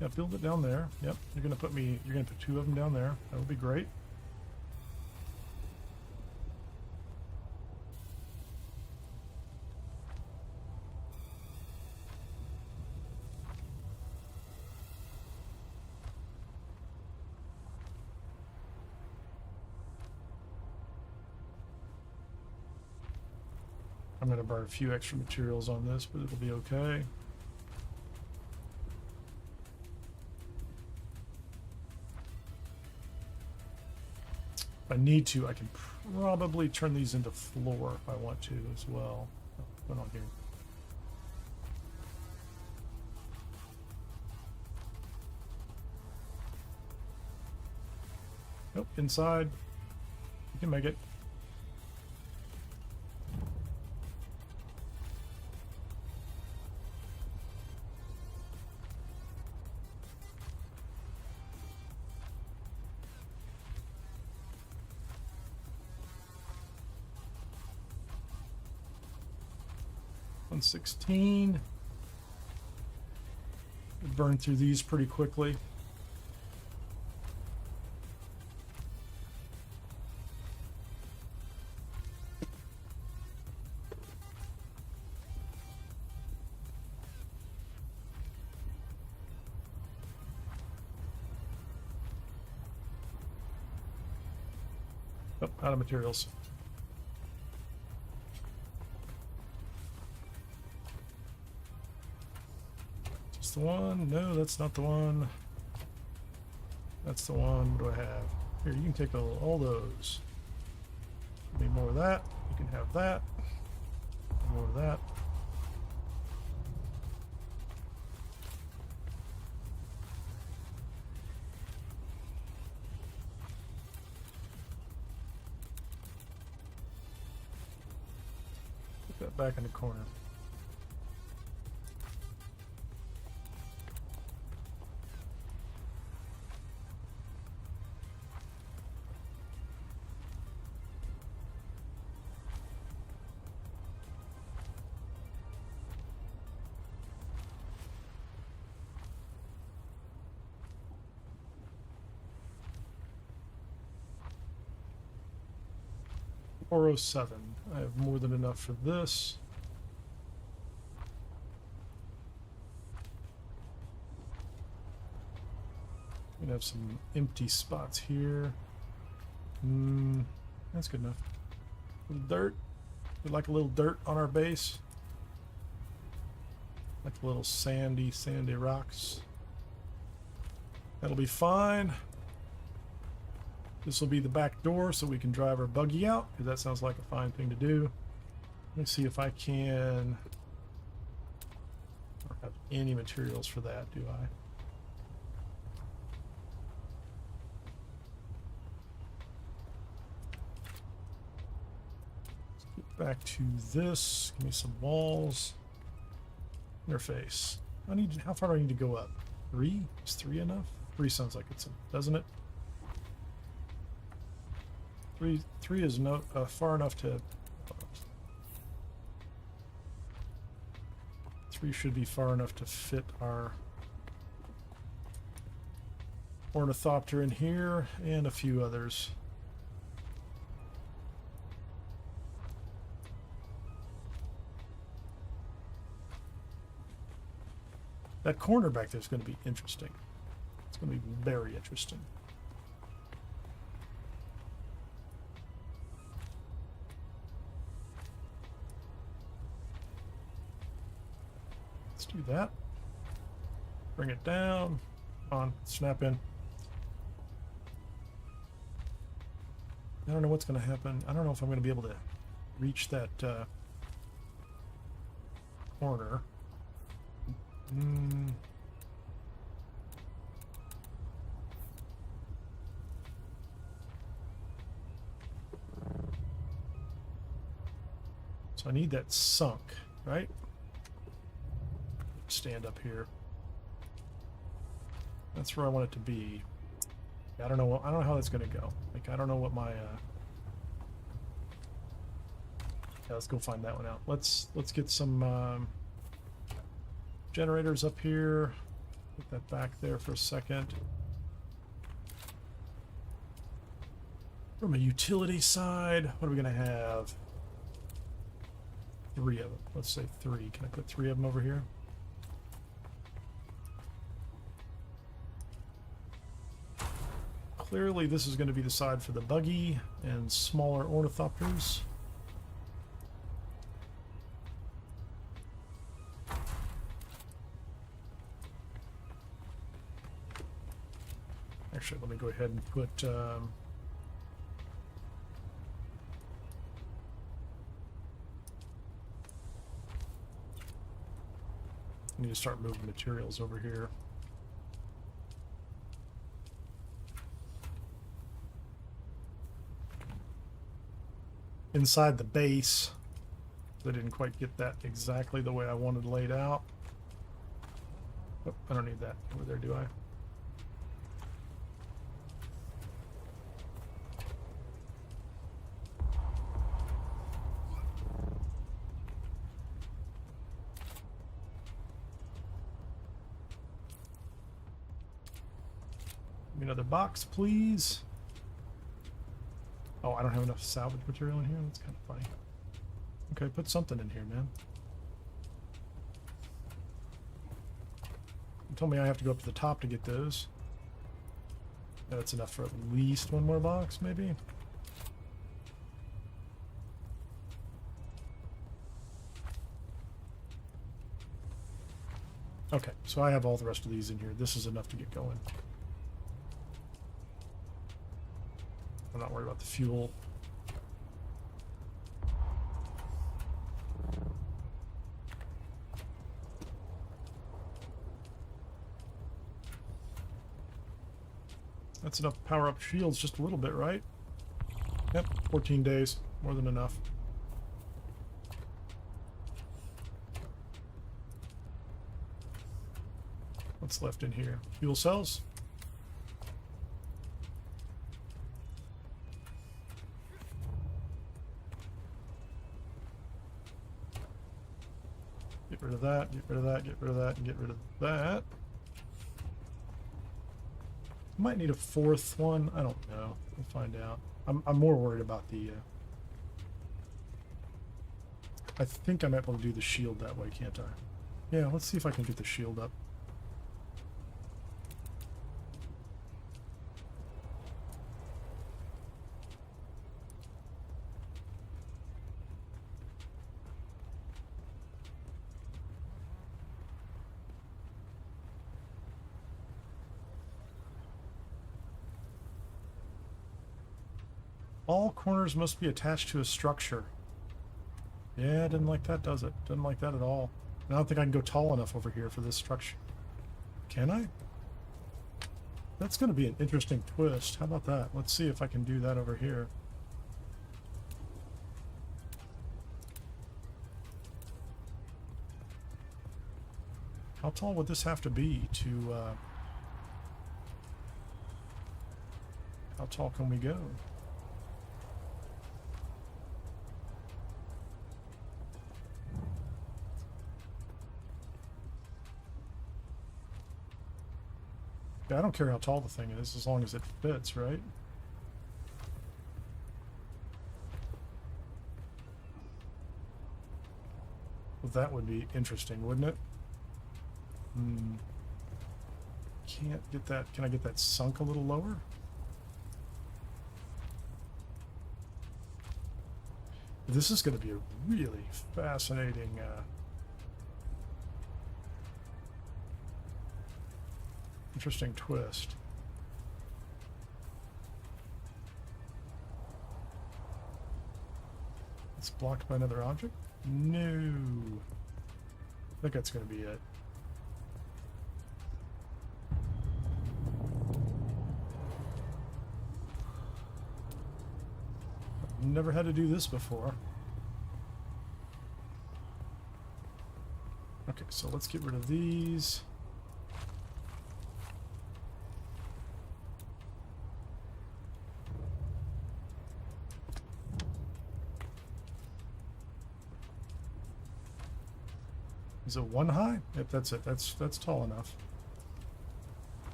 Yeah, build it down there. Yep, you're gonna put two of them down there. That would be great. I'm gonna burn a few extra materials on this, but it'll be okay. If I need to, I can probably turn these into floor if I want to as well. What's going on here? Nope, inside. You can make it. $116. Burn through these pretty quickly. Oh, out of materials. The one? No, that's not the one. That's the one. What do I have? Here, you can take all those. Need more of that. You can have that. More of that. Put that back in the corner. $407. I have more than enough for this. We have some empty spots here. That's good enough. A little dirt. We like a little dirt on our base. Like a little sandy rocks. That'll be fine. This will be the back door so we can drive our buggy out, because that sounds like a fine thing to do. Let me see if I can... I don't have any materials for that, do I? Let's get back to this. Give me some walls. Interface. How far do I need to go up? 3? Is 3 enough? 3 sounds like it's enough, doesn't it? Three is far enough to... 3 should be far enough to fit our ornithopter in here and a few others. That corner back there is going to be interesting. It's going to be very interesting. Let's do that. Bring it down. Come on, snap in. I don't know what's going to happen. I don't know if I'm going to be able to reach that corner. So I need that sunk, right? Stand up here. That's where I want it to be. I don't know how that's going to go. Like, I don't know what my yeah, let's go find that one out. Let's get some generators up here. Put that back there for a second. From a utility side, what are we going to have? 3 of them. Let's say 3. Can I put 3 of them over here? Clearly this is going to be the side for the buggy and smaller ornithopters. Actually, let me go ahead and put I need to start moving materials over here. Inside the base, I didn't quite get that exactly the way I wanted laid out. Oh, I don't need that over there, do I? Give me another box, please. Oh, I don't have enough salvage material in here? That's kind of funny. Okay, put something in here, man. You told me I have to go up to the top to get those. That's enough for at least one more box, maybe? Okay, so I have all the rest of these in here. This is enough to get going. I'm not worried about the fuel. That's enough to power up shields just a little bit, right? Yep, 14 days. More than enough. What's left in here? Fuel cells? Get rid of that, get rid of that, get rid of that, and get rid of that. Might need a fourth one. I don't know. We'll find out. I'm more worried about the... I think I'm able to do the shield that way, can't I? Yeah, let's see if I can get the shield up. All corners must be attached to a structure. Yeah, didn't like that, does it? Didn't like that at all. I don't think I can go tall enough over here for this structure. Can I? That's going to be an interesting twist. How about that? Let's see if I can do that over here. How tall would this have to be to... how tall can we go? I don't care how tall the thing is, as long as it fits, right? Well, that would be interesting, wouldn't it? Can't get that. Can I get that sunk a little lower? This is going to be a really fascinating... interesting twist. It's blocked by another object? No. I think that's going to be it. I've never had to do this before. Okay, so let's get rid of these. Is it one high? Yep, that's it. That's tall enough.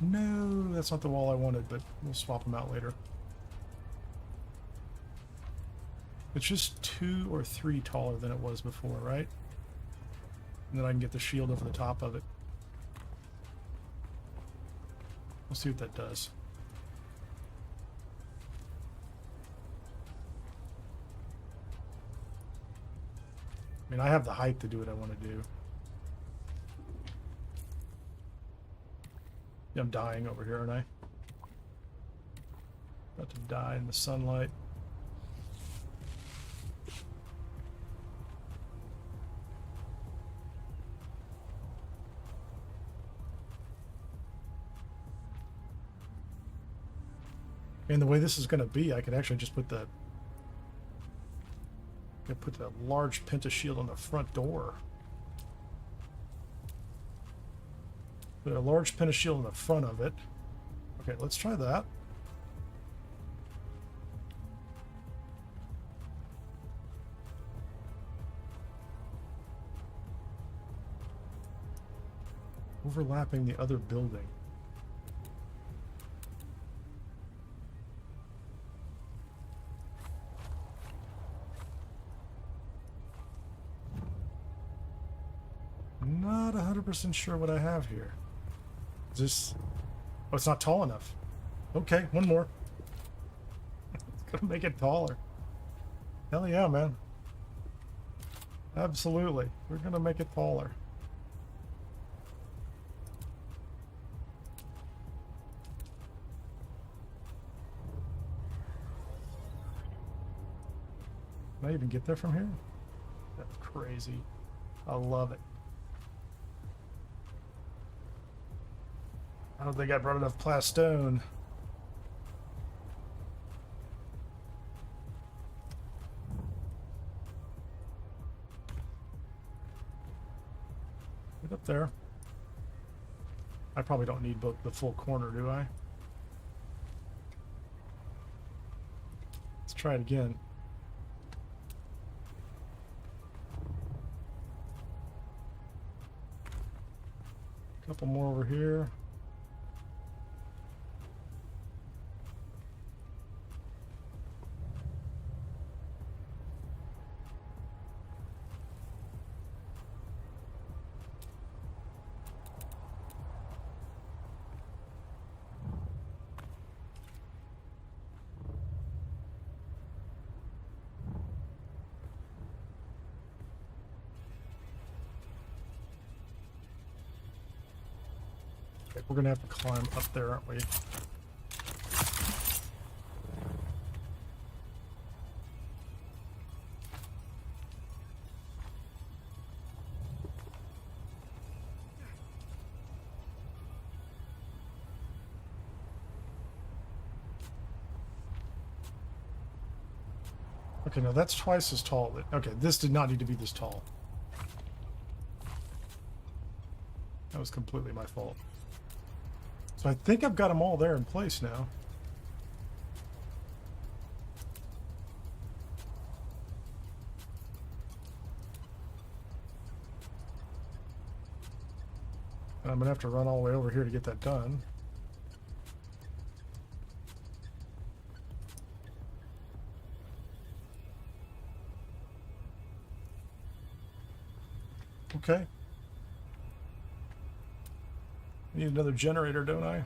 No, that's not the wall I wanted, but we'll swap them out later. It's just 2 or 3 taller than it was before, right? And then I can get the shield over the top of it. We'll see what that does. I mean, I have the height to do what I want to do. Yeah, I'm dying over here, aren't I? About to die in the sunlight. And the way this is going to be, I could actually just put the large penta shield on the front door. Put a large penta shield on the front of it. Okay, let's try that. Overlapping the other building. Not 100% sure what I have here. Is this... Oh, it's not tall enough. Okay, one more. It's gonna make it taller. Hell yeah, man. Absolutely. We're gonna make it taller. Can I even get there from here? That's crazy. I love it. I don't think I brought enough plastone. Get up there. I probably don't need both the full corner, do I? Let's try it again. Couple more over here. Okay, we're gonna have to climb up there, aren't we? Okay, now that's twice as tall. Okay, this did not need to be this tall. That was completely my fault. So I think I've got them all there in place now. And I'm going to have to run all the way over here to get that done. Okay. I need another generator, don't I?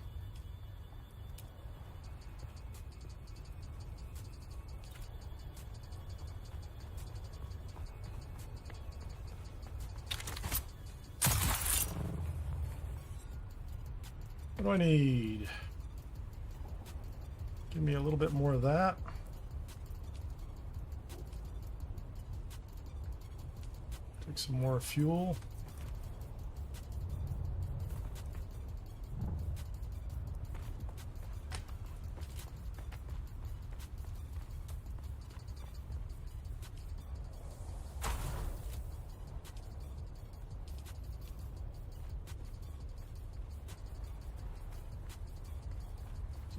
What do I need? Give me a little bit more of that. Take some more fuel.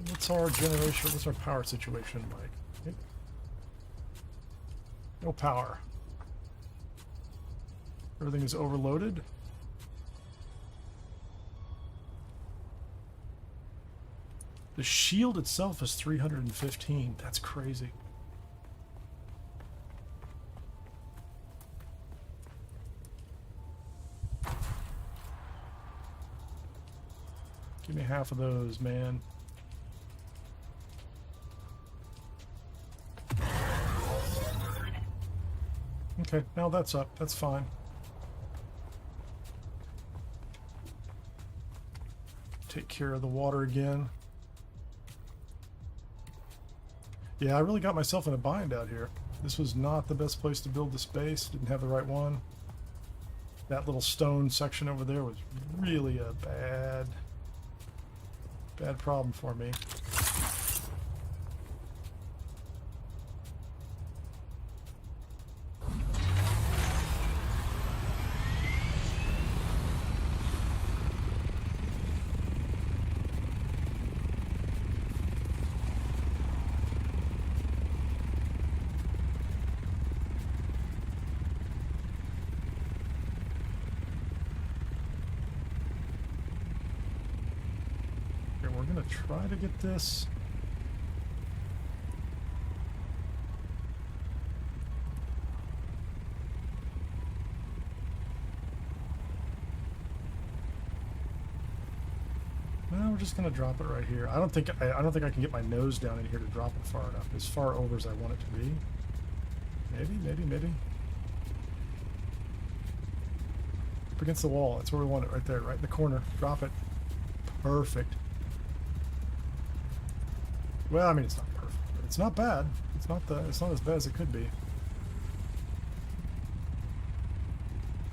What's our generation? What's our power situation like? No power. Everything is overloaded. The shield itself is 315. That's crazy. Give me half of those, man. Okay, now that's up. That's fine. Take care of the water again. Yeah, I really got myself in a bind out here. This was not the best place to build the space. Didn't have the right one. That little stone section over there was really a bad problem for me. we're going to try to get this. No, we're just going to drop it right here. I don't think I can get my nose down in here to drop it far enough. As far over as I want it to be. Maybe. Up against the wall. That's where we want it, right there, right in the corner. Drop it. Perfect. Well, I mean, it's not perfect, but it's not bad. It's not as bad as it could be.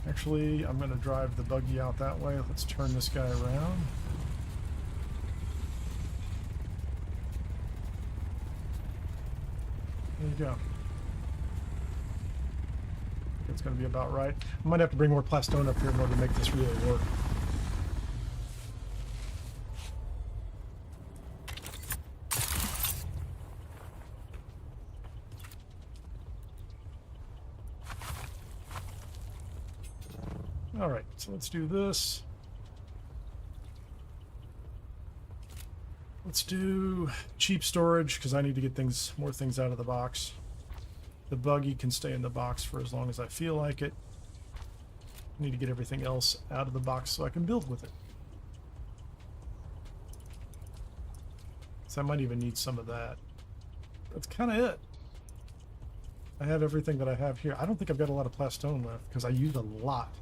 Actually, I'm going to drive the buggy out that way. Let's turn this guy around. There you go. It's going to be about right. I might have to bring more plastone up here in order to make this really work. All right, so let's do this. Let's do cheap storage because I need to get more things out of the box. The buggy can stay in the box for as long as I feel like it. I need to get everything else out of the box so I can build with it. So I might even need some of that. That's kind of it. I have everything that I have here. I don't think I've got a lot of plastone left because I used a lot.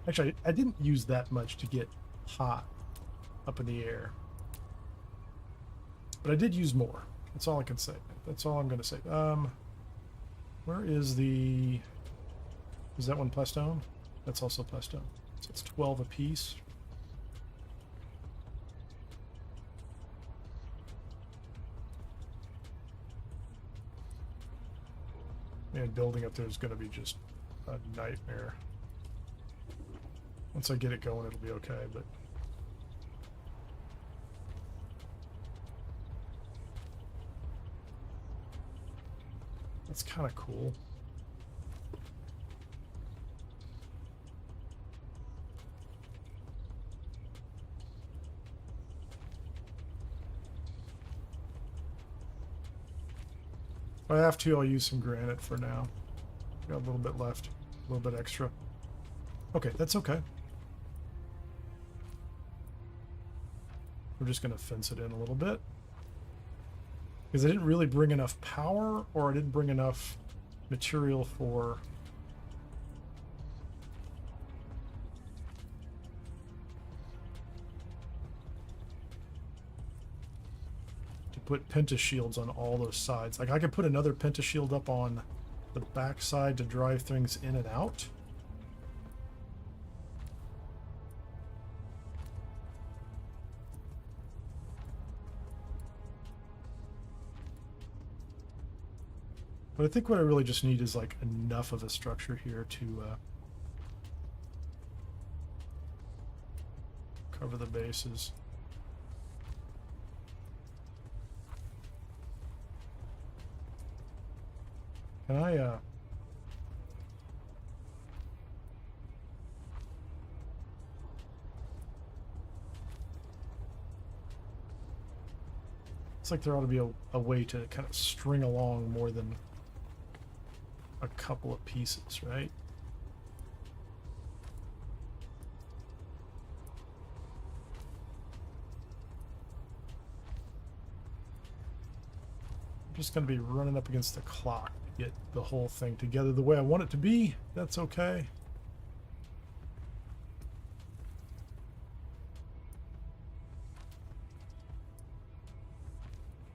Actually, I didn't use that much to get hot up in the air. But I did use more. That's all I can say. That's all I'm going to say. Where is the... Is that one plastone? That's also plastone. So it's 12 apiece. Man, building up there is going to be just a nightmare. Once I get it going, it'll be okay, but... That's kind of cool. If I have to, I'll use some granite for now. Got a little bit left, a little bit extra. Okay, that's okay. We're just going to fence it in a little bit. Because I didn't really bring enough power, or I didn't bring enough material for... to put pentashields on all those sides. Like, I could put another pentashield up on the back side to drive things in and out. But I think what I really just need is like enough of a structure here to cover the bases. Can I it's like there ought to be a way to kind of string along more than a couple of pieces, right? I'm just going to be running up against the clock to get the whole thing together the way I want it to be. That's okay.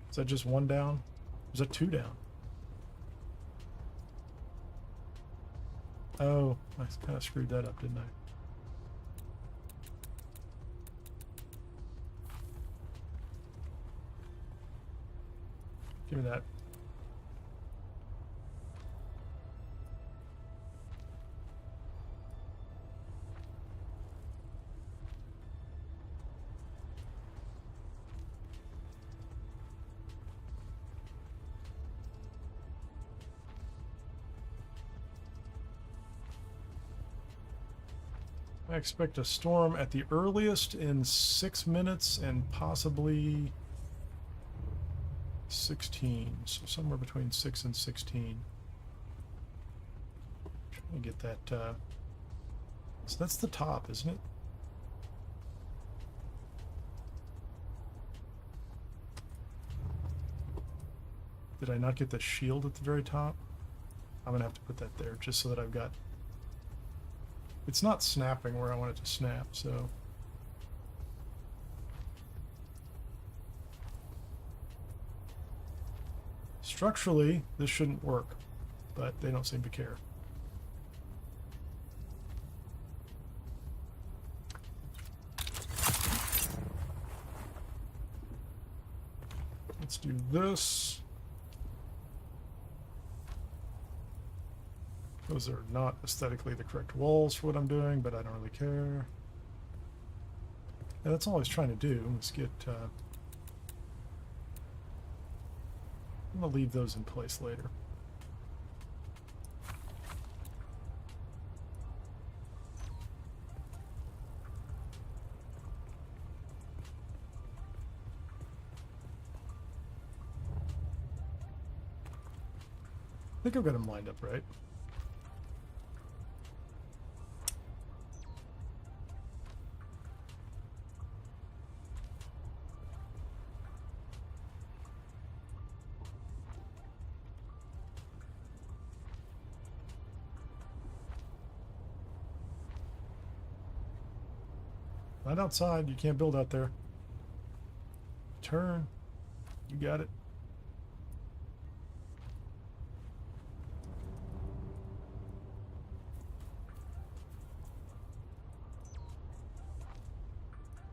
Is that just one down? Is that two down? Oh, I kind of screwed that up, didn't I? Give me that. I expect a storm at the earliest in 6 minutes and possibly 16. So somewhere between 6 and 16. Trying to get that. So that's the top, isn't it? Did I not get the shield at the very top? I'm gonna have to put that there just so that I've got... It's not snapping where I want it to snap, so... Structurally, this shouldn't work, but they don't seem to care. Let's do this. Those are not aesthetically the correct walls for what I'm doing, but I don't really care. Yeah, that's all I was trying to do. Let's get... I'm going to leave those in place later. I think I've got them lined up right. Not outside. You can't build out there. Turn. You got it.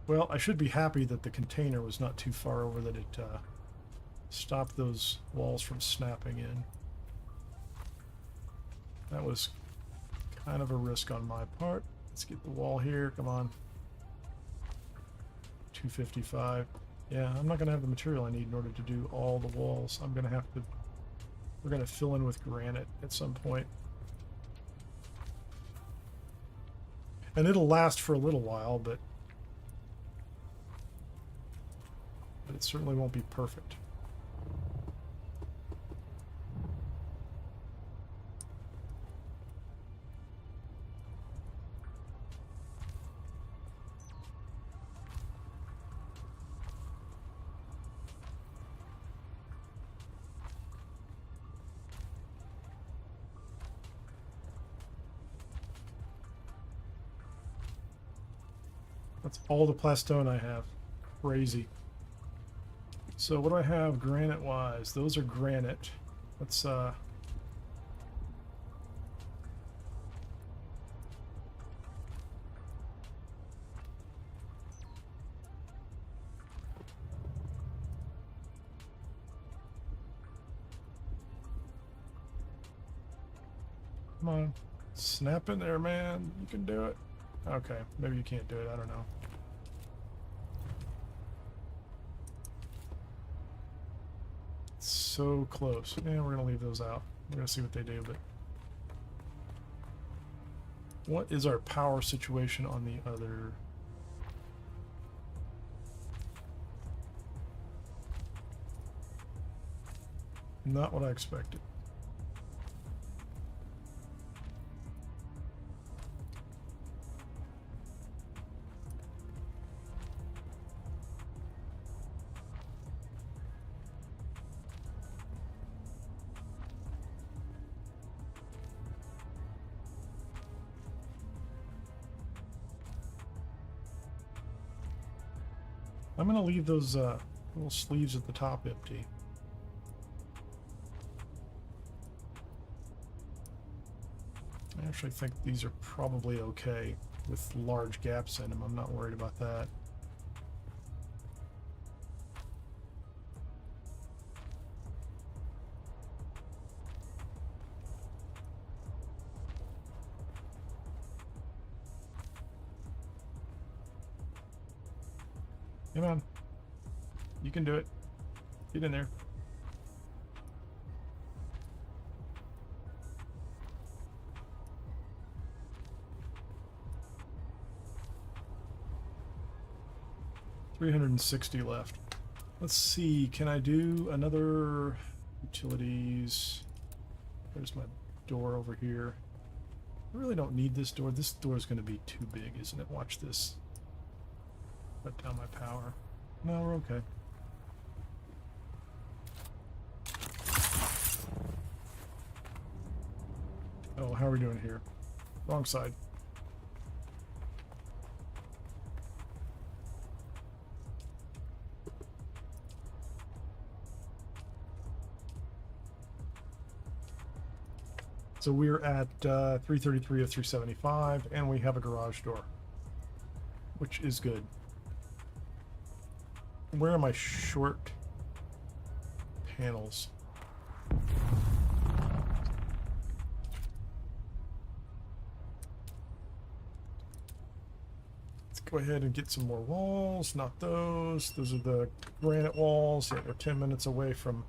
Well, I should be happy that the container was not too far over that it stopped those walls from snapping in. That was kind of a risk on my part. Let's get the wall here. Come on. 255. Yeah, I'm not going to have the material I need in order to do all the walls. I'm going to have to... We're going to fill in with granite at some point. And it'll last for a little while, but it certainly won't be perfect. That's all the plastone I have. Crazy. So what do I have granite wise? Those are granite. Let's come on. Snap in there, man. You can do it. Okay, maybe you can't do it. I don't know. So close. Yeah, we're gonna leave those out. We're gonna see what they do, but what is our power situation on the other? Not what I expected. I'm going to leave those little sleeves at the top empty. I actually think these are probably okay with large gaps in them. I'm not worried about that. Come on. You can do it. Get in there. 360 left. Let's see, can I do another utilities? There's my door over here. I really don't need this door. This door is going to be too big, isn't it? Watch this. Cut down my power. No, we're okay. Oh, how are we doing here? Wrong side. So we're at 333 of 375, and we have a garage door, which is good. Where are my short panels? Let's go ahead and get some more walls, not those. Those are the granite walls. Yeah, we're 10 minutes away from...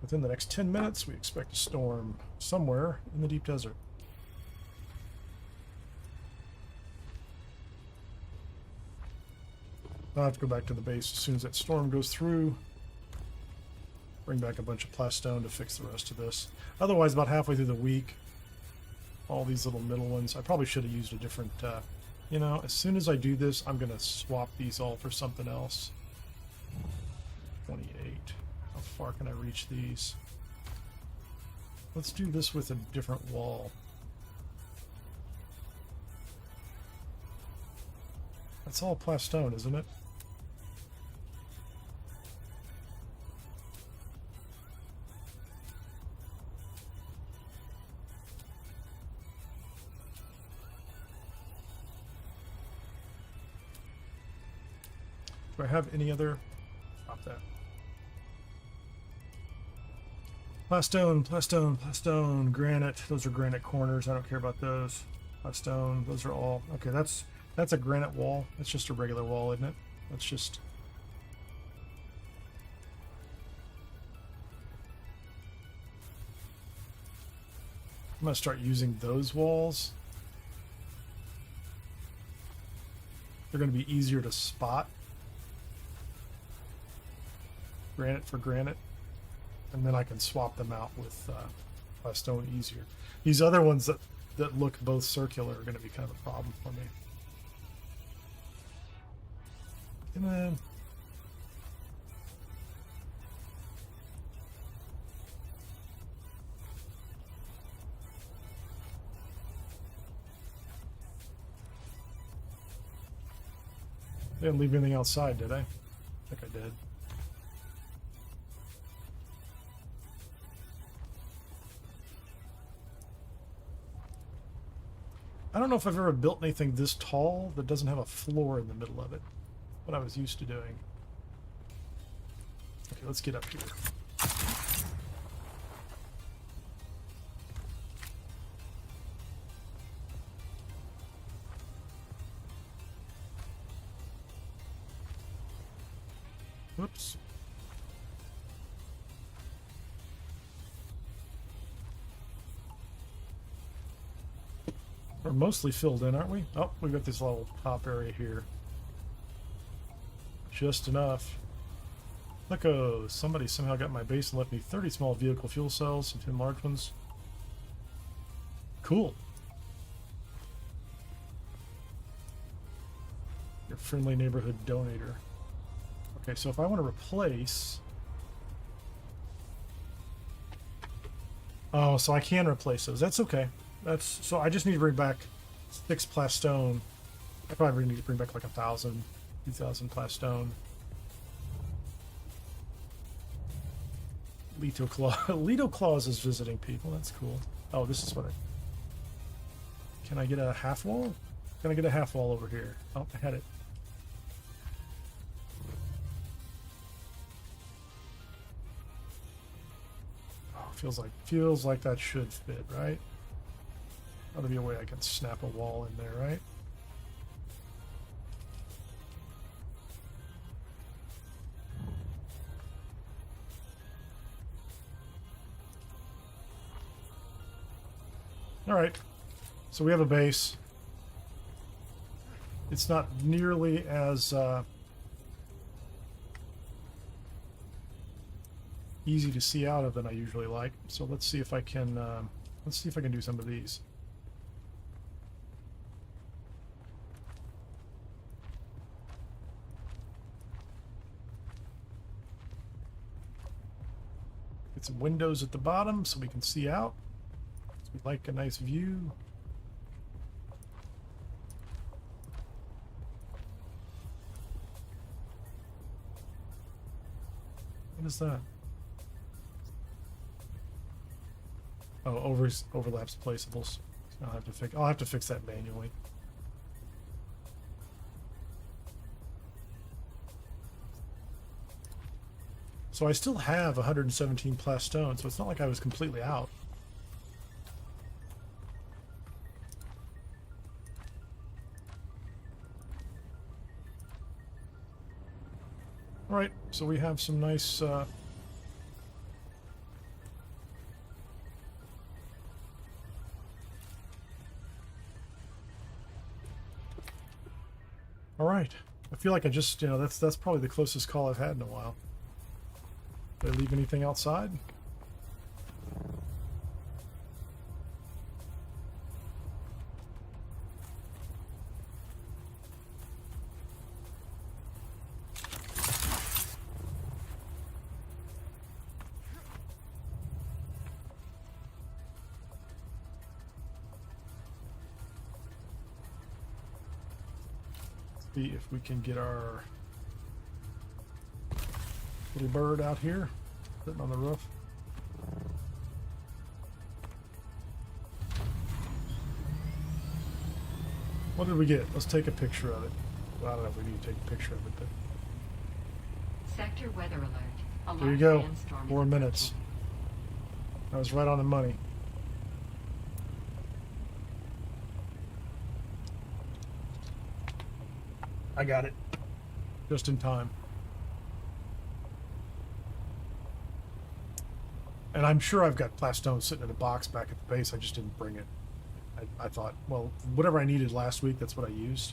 Within the next 10 minutes, we expect a storm somewhere in the deep desert. I'll have to go back to the base as soon as that storm goes through. Bring back a bunch of plastone to fix the rest of this. Otherwise, about halfway through the week, all these little middle ones, I probably should have used a different, you know, as soon as I do this, I'm going to swap these all for something else. 28. How far can I reach these? Let's do this with a different wall. That's all plastone, isn't it? Do I have any other? Stop that. Plastone, plastone, plastone, granite. Those are granite corners. I don't care about those. Plastone, those are all... Okay, that's a granite wall. That's just a regular wall, isn't it? That's just... I'm going to start using those walls. They're going to be easier to spot. Granite for granite. And then I can swap them out with plastone easier. These other ones that look both circular are going to be kind of a problem for me. And then I didn't leave anything outside, did I? I think I did. I don't know if I've ever built anything this tall that doesn't have a floor in the middle of it. What I was used to doing. Okay, let's get up here. Whoops. We're mostly filled in, aren't we? Oh, we've got this little top area here. Just enough. Look-o, somebody somehow got my base and left me 30 small vehicle fuel cells and 10 large ones. Cool. Your friendly neighborhood donator. Okay, so if I want to replace... Oh, so I can replace those. That's okay. That's so I just need to bring back 6 plastone. I probably need to bring back like 1,000, 2,000 plastone. Leto Claus is visiting people. That's cool. Oh, this is what I... Can I get a half wall? Can I get a half wall over here? Oh, I had it. Oh, feels like that should fit, right? Ought to be a way I can snap a wall in there, right? All right, so we have a base. It's not nearly as easy to see out of than I usually like. So let's see if I can do some of these. Get some windows at the bottom so we can see out. We like a nice view. What is that? Oh, overlaps placeables. I'll have to fix that manually. So I still have 117 plastone, so it's not like I was completely out. All right, so we have some nice all right. I feel like I just, that's probably the closest call I've had in a while. Did I leave anything outside? See if we can get our little bird out here sitting on the roof. What did we get? Let's take a picture of it. Well, I don't know if we need to take a picture of it, but Sector weather alert. A there you large go. sandstorm is 4 minutes. approaching. I was right on the money. I got it. Just in time. And I'm sure I've got plastone sitting in a box back at the base. I just didn't bring it. I thought, well, whatever I needed last week, that's what I used.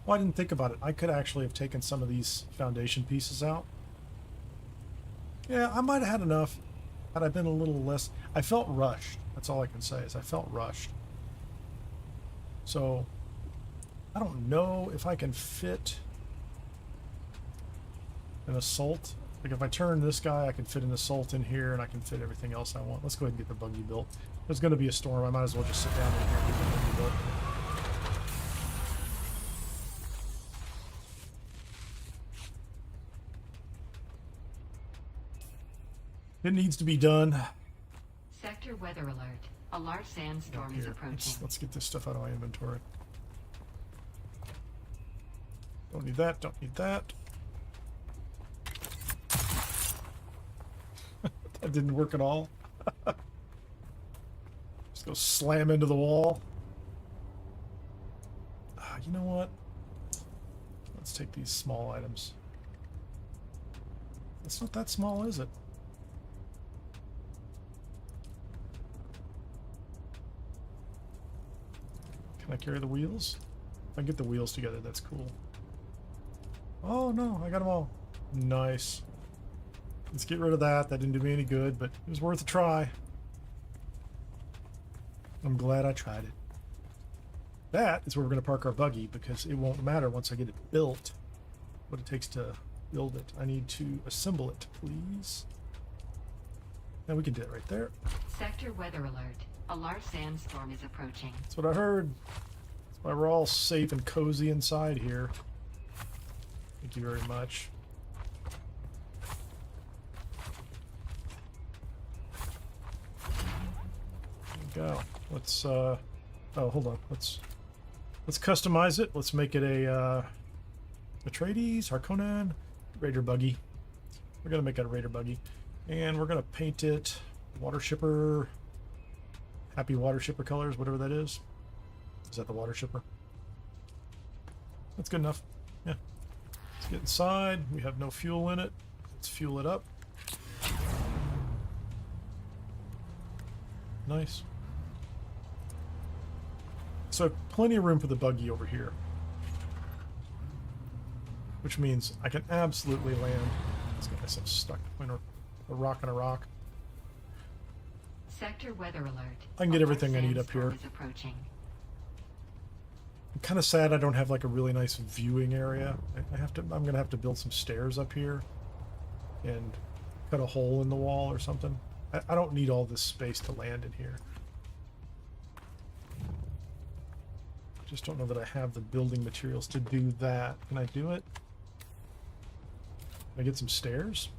Well, I didn't think about it. I could actually have taken some of these foundation pieces out. Yeah, I might have had enough had I been a little less. I felt rushed. That's all I can say is I felt rushed. So I don't know if I can fit an assault. Like if I turn this guy, I can fit an assault in here and I can fit everything else I want. Let's go ahead and get the buggy built. There's going to be a storm. I might as well just sit down in here and get the buggy built. It needs to be done. Sector weather alert. A large sandstorm is Here, approaching. let's get this stuff out of my inventory. Don't need that, don't need that. That didn't work at all. Just go slam into the wall. You know what? Let's take these small items. It's not that small, is it? Can I carry the wheels? If I get the wheels together, that's cool. Oh no, I got them all. Nice. Let's get rid of that. That didn't do me any good, but it was worth a try. I'm glad I tried it. That is where we're going to park our buggy because it won't matter once I get it built what it takes to build it. I need to assemble it, please. Now we can do it right there. Sector weather alert. A large sandstorm is approaching. That's what I heard. That's why we're all safe and cozy inside here. Thank you very much. There we go. Let's oh, hold on. Let's customize it. Let's make it a Atreides, Harkonnen, Raider buggy. We're gonna make it a Raider buggy, and we're gonna paint it water shipper, happy water shipper colors, whatever that is. Is that the water shipper? That's good enough. Yeah. Let's get inside. We have no fuel in it. Let's fuel it up. Nice. So I have plenty of room for the buggy over here. Which means I can absolutely land. Let's get myself stuck. Winner. A rock and a rock. Sector weather alert. I can get A everything I large need up here. sandstorm is approaching. I'm kind of sad I don't have like a really nice viewing area. I'm gonna have to build some stairs up here and cut a hole in the wall or something. I don't need all this space to land in here. Just don't know that I have the building materials to do that. Can I do it? Can I get some stairs?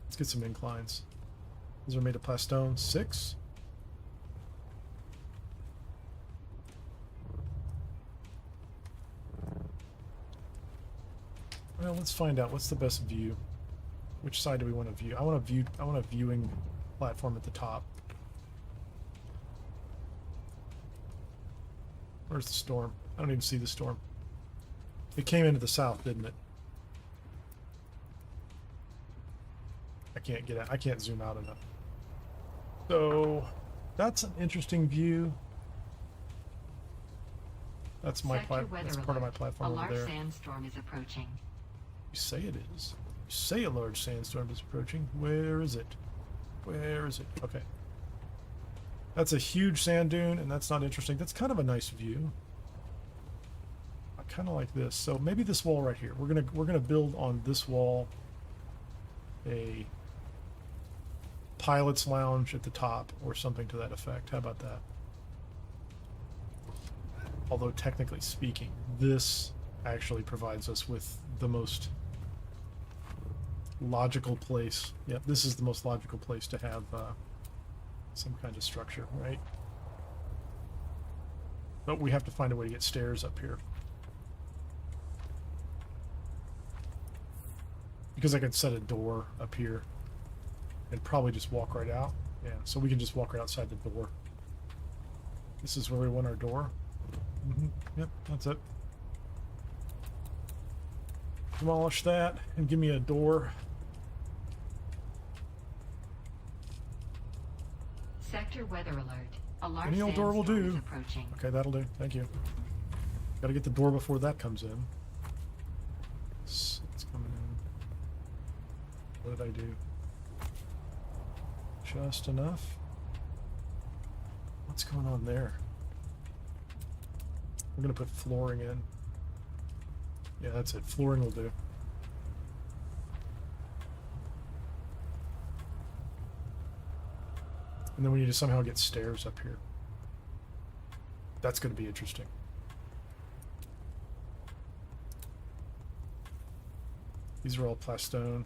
Let's get some inclines. These are made of plastone. 6. Well, let's find out what's the best view. Which side do we want to view? I want a viewing platform at the top. Where's the storm? I don't even see the storm. It came into the south, didn't it? I can't get out. I can't zoom out enough. So that's an interesting view. That's my that's part of my platform over there. A large sandstorm is approaching. You say it is. You say a large sandstorm is approaching. Where is it? Where is it? Okay. That's a huge sand dune, and that's not interesting. That's kind of a nice view. I kind of like this. So maybe this wall right here. We're gonna build on this wall a pilot's lounge at the top or something to that effect. How about that? Although technically speaking, this actually provides us with the most logical place. Yep, this is the most logical place to have some kind of structure, right? But we have to find a way to get stairs up here. Because I could set a door up here and probably just walk right out. Yeah, so we can just walk right outside the door. This is where we want our door. Yep, that's it. Demolish that and give me a door. Sector weather alert. A large Any old door will sandstorm do. is approaching. Okay, that'll do. Thank you. Got to get the door before that comes in. It's coming in. What did I do? Just enough. What's going on there? We're gonna put flooring in. Yeah, that's it. Flooring will do. And then we need to somehow get stairs up here. That's going to be interesting. These are all plastone.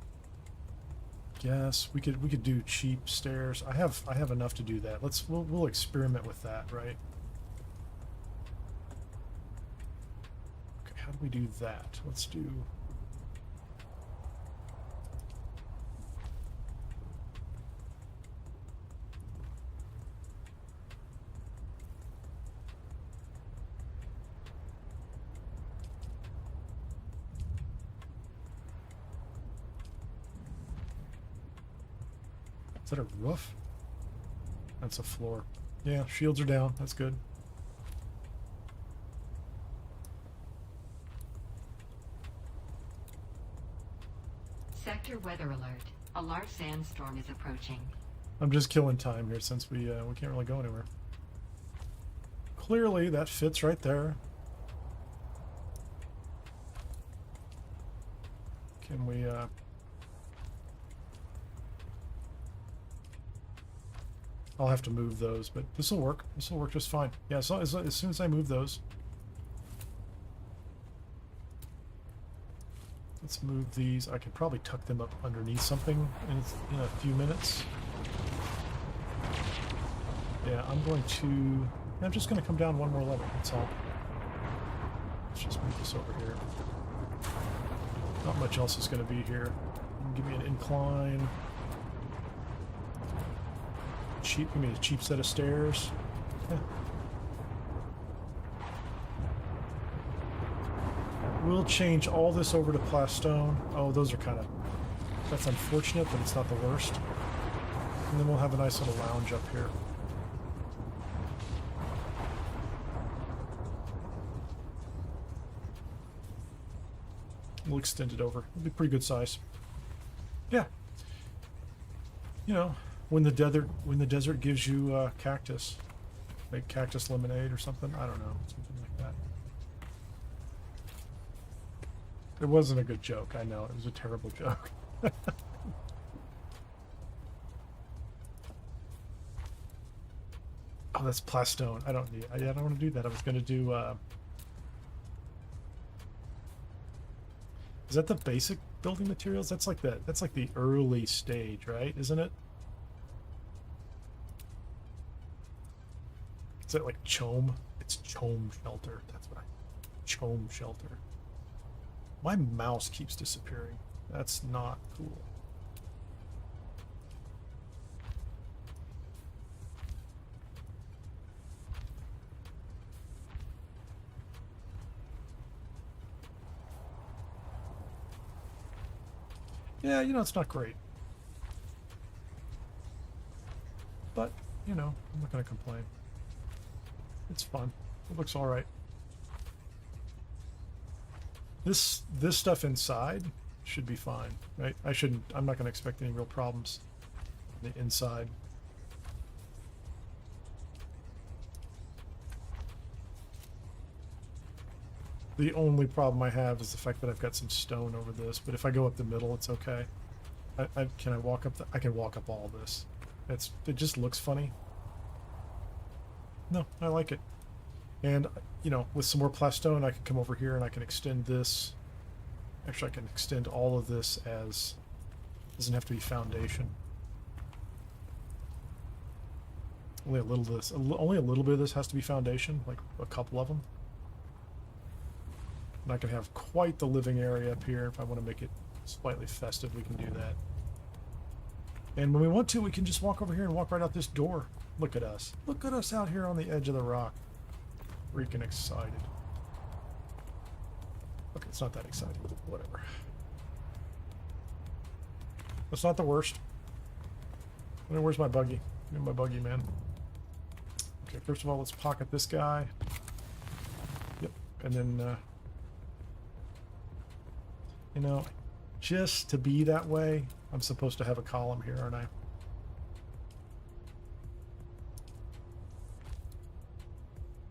Yes, we could do cheap stairs. I have enough to do that. We'll experiment with that, right? Okay, how do we do that? Let's do. Is that a roof? That's a floor. Yeah, shields are down. That's good. Sector weather alert. A large sandstorm is approaching. I'm just killing time here since we can't really go anywhere. Clearly, that fits right there. Can we I'll have to move those, but this will work. This will work just fine. Yeah, as soon as I move those. Let's move these. I can probably tuck them up underneath something in a few minutes. Yeah, I'm just going to come down one more level. That's all. Let's just move this over here. Not much else is going to be here. Give me an incline. Give me a cheap set of stairs. Yeah. We'll change all this over to plastone. Oh, those are that's unfortunate, but it's not the worst. And then we'll have a nice little lounge up here. We'll extend it over. It'll be pretty good size. Yeah. You know, when the desert gives you cactus, make cactus lemonade or something. I don't know, something like that. It wasn't a good joke. I know it was a terrible joke. Oh, that's plastone. I don't need. I don't want to do that. I was going to do. Is that the basic building materials? That's like the early stage, right? Isn't it? Is it like chome? It's chome shelter. That's what chome shelter. My mouse keeps disappearing. That's not cool. Yeah, you know, it's not great. But, you know, I'm not going to complain. It's fun. It looks all right. This stuff inside should be fine, right? I'm not going to expect any real problems on the inside. The only problem I have is the fact that I've got some stone over this, but if I go up the middle, it's okay. Can I walk up I can walk up all this. It just looks funny. No, I like it. And, you know, with some more plastone, I can come over here and I can extend this. Actually, I can extend all of this as... Doesn't have to be foundation. Only a little bit of this has to be foundation, like a couple of them. And I can have quite the living area up here. If I want to make it slightly festive, we can do that. And when we want to, we can just walk over here and walk right out this door. Look at us. Look at us out here on the edge of the rock. Freaking excited. Okay, it's not that exciting, but whatever. That's not the worst. Where's my buggy? Give me my buggy, man. Okay, first of all, let's pocket this guy. Yep, and then... you know, just to be that way, I'm supposed to have a column here, aren't I?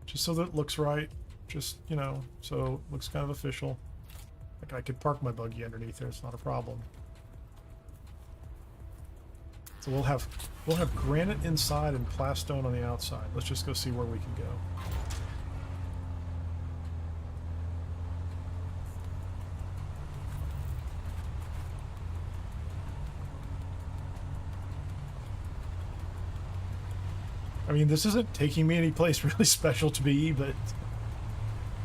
Just so that it looks right. Just, you know, so it looks kind of official. Like I could park my buggy underneath there, it's not a problem. So we'll have granite inside and plastone on the outside. Let's just go see where we can go. I mean, this isn't taking me any place really special to be, but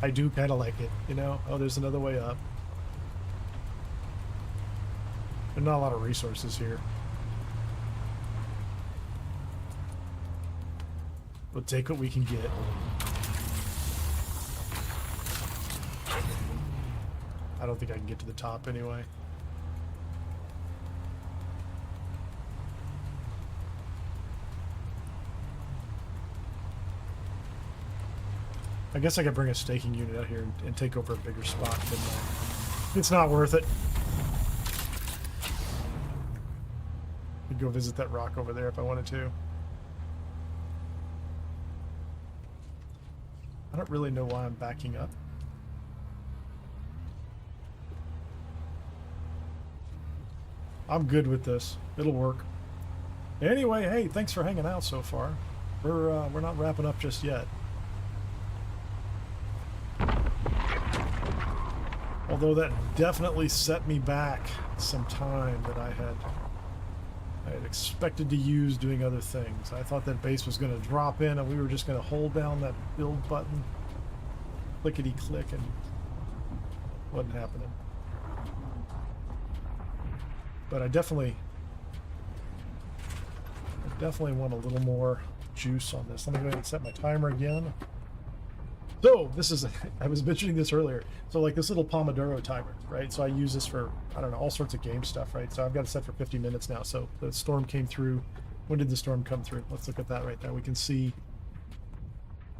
I do kind of like it, you know? Oh, there's another way up. There's not a lot of resources here. We'll take what we can get. I don't think I can get to the top anyway. I guess I could bring a staking unit out here and take over a bigger spot, but it's not worth it. I'd go visit that rock over there if I wanted to. I don't really know why I'm backing up. I'm good with this. It'll work. Anyway, hey, thanks for hanging out so far. We're not wrapping up just yet. Although that definitely set me back some time that I had expected to use doing other things. I thought that base was going to drop in and we were just going to hold down that build button, clickety click, and wasn't happening. But I definitely want a little more juice on this. Let me go ahead and set my timer again. So this is, I was mentioning this earlier. So like this little Pomodoro timer, right? So I use this for, I don't know, all sorts of game stuff, right? So I've got it set for 50 minutes now. So the storm came through. When did the storm come through? Let's look at that right there. We can see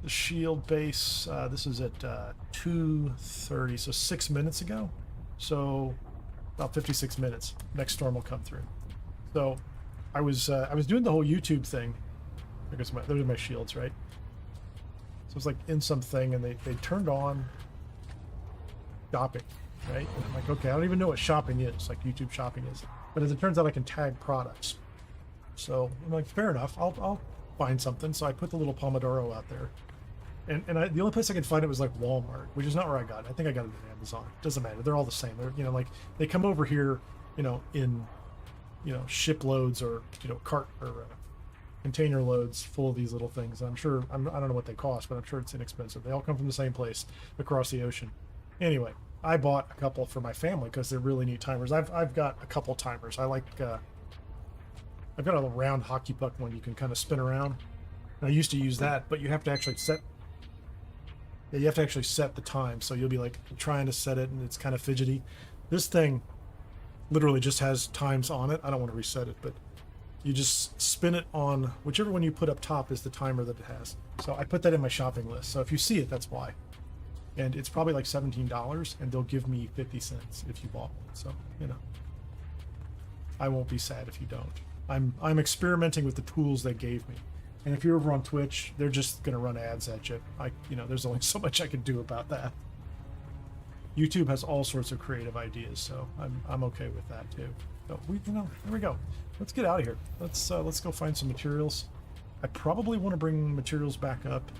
the shield base. This is at 2:30, so 6 minutes ago. So about 56 minutes. Next storm will come through. So I was doing the whole YouTube thing. I guess those are my shields, right? So it's like in something, and they turned on shopping, right? And I'm like, okay, I don't even know what shopping is, like YouTube shopping is. But as it turns out, I can tag products. So I'm like, fair enough. I'll find something. So I put the little Pomodoro out there, and the only place I could find it was like Walmart, which is not where I got it. I think I got it at Amazon. Doesn't matter. They're all the same. They're, you know, like they come over here, you know, in, you know, ship loads or, you know, cart or container loads full of these little things. I'm sure I don't know what they cost, but I'm sure it's inexpensive. They all come from the same place across the ocean. Anyway, I bought a couple for my family because they're really neat timers. I've got a couple timers. I like I've got a round hockey puck one you can kind of spin around. And I used to use that, but you have to actually set. Yeah, you have to actually set the time. So you'll be like trying to set it, and it's kind of fidgety. This thing literally just has times on it. I don't want to reset it, but you just spin it on whichever one you put up top is the timer that it has. So I put that in my shopping list. So if you see it, that's why. And it's probably like $17, and they'll give me 50 cents if you bought one. So, you know, I won't be sad if you don't. I'm experimenting with the tools they gave me. And if you're over on Twitch, they're just going to run ads at you. You know, there's only so much I can do about that. YouTube has all sorts of creative ideas, so I'm okay with that too. So you know, there we go. Let's get out of here. Let's go find some materials. I probably want to bring materials back up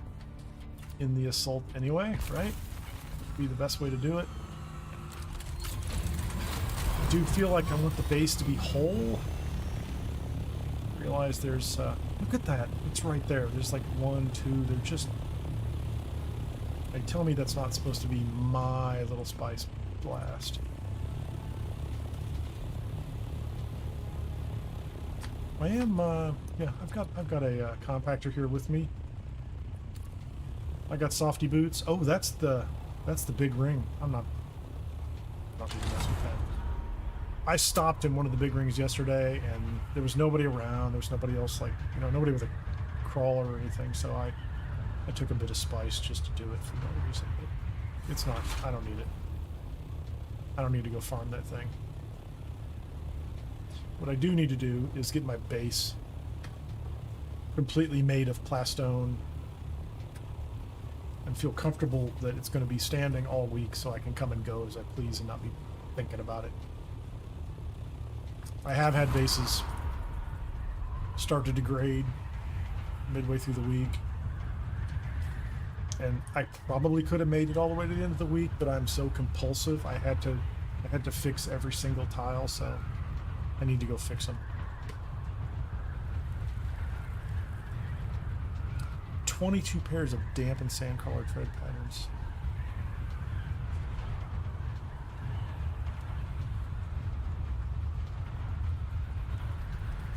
in the assault anyway, right? Be the best way to do it. I do feel like I want the base to be whole. Realize there's look at that, it's right there. There's like 1, 2, they're just, they tell me that's not supposed to be my little spice blast. I am yeah, I've got a compactor here with me. I got softy boots. Oh, that's the big ring. I'm not gonna mess with that. I stopped in one of the big rings yesterday, and there was nobody around. There was nobody else, like, you know, nobody with a crawler or anything. So I took a bit of spice just to do it for no reason. But it's not. I don't need it. I don't need to go farm that thing. What I do need to do is get my base completely made of plastone and feel comfortable that it's going to be standing all week, so I can come and go as I please and not be thinking about it. I have had bases start to degrade midway through the week, and I probably could have made it all the way to the end of the week, but I'm so compulsive. I had to fix every single tile, so I need to go fix them. 22 pairs of damp and sand-colored thread patterns.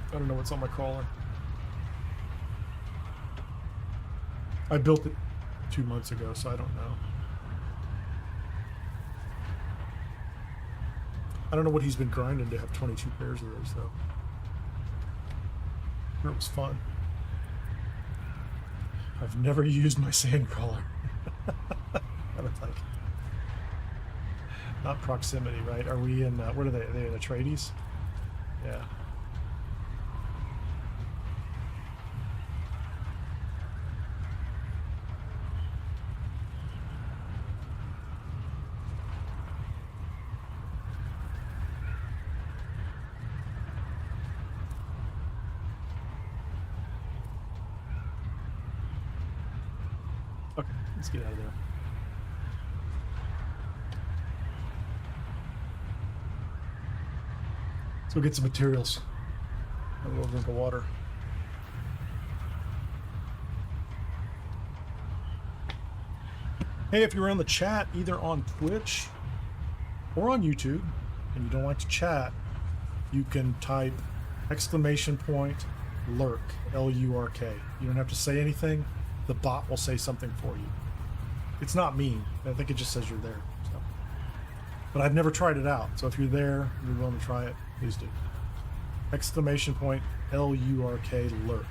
I don't know what's on my crawler. I built it 2 months ago, so I don't know. I don't know what he's been grinding to have 22 pairs of those, though. It was fun. I've never used my sand crawler. I would like. Not proximity, right? Are we in, what are they? Are they in Atreides? Yeah. Okay, let's get out of there. Let's go get some materials. Have a little drink of water. Hey, if you're on the chat, either on Twitch or on YouTube, and you don't like to chat, you can type !lurk, L-U-R-K. You don't have to say anything. The bot will say something for you. It's not mean. I think it just says you're there. So. But I've never tried it out. So if you're there, you're willing to try it, please do. !Lurk, lurk.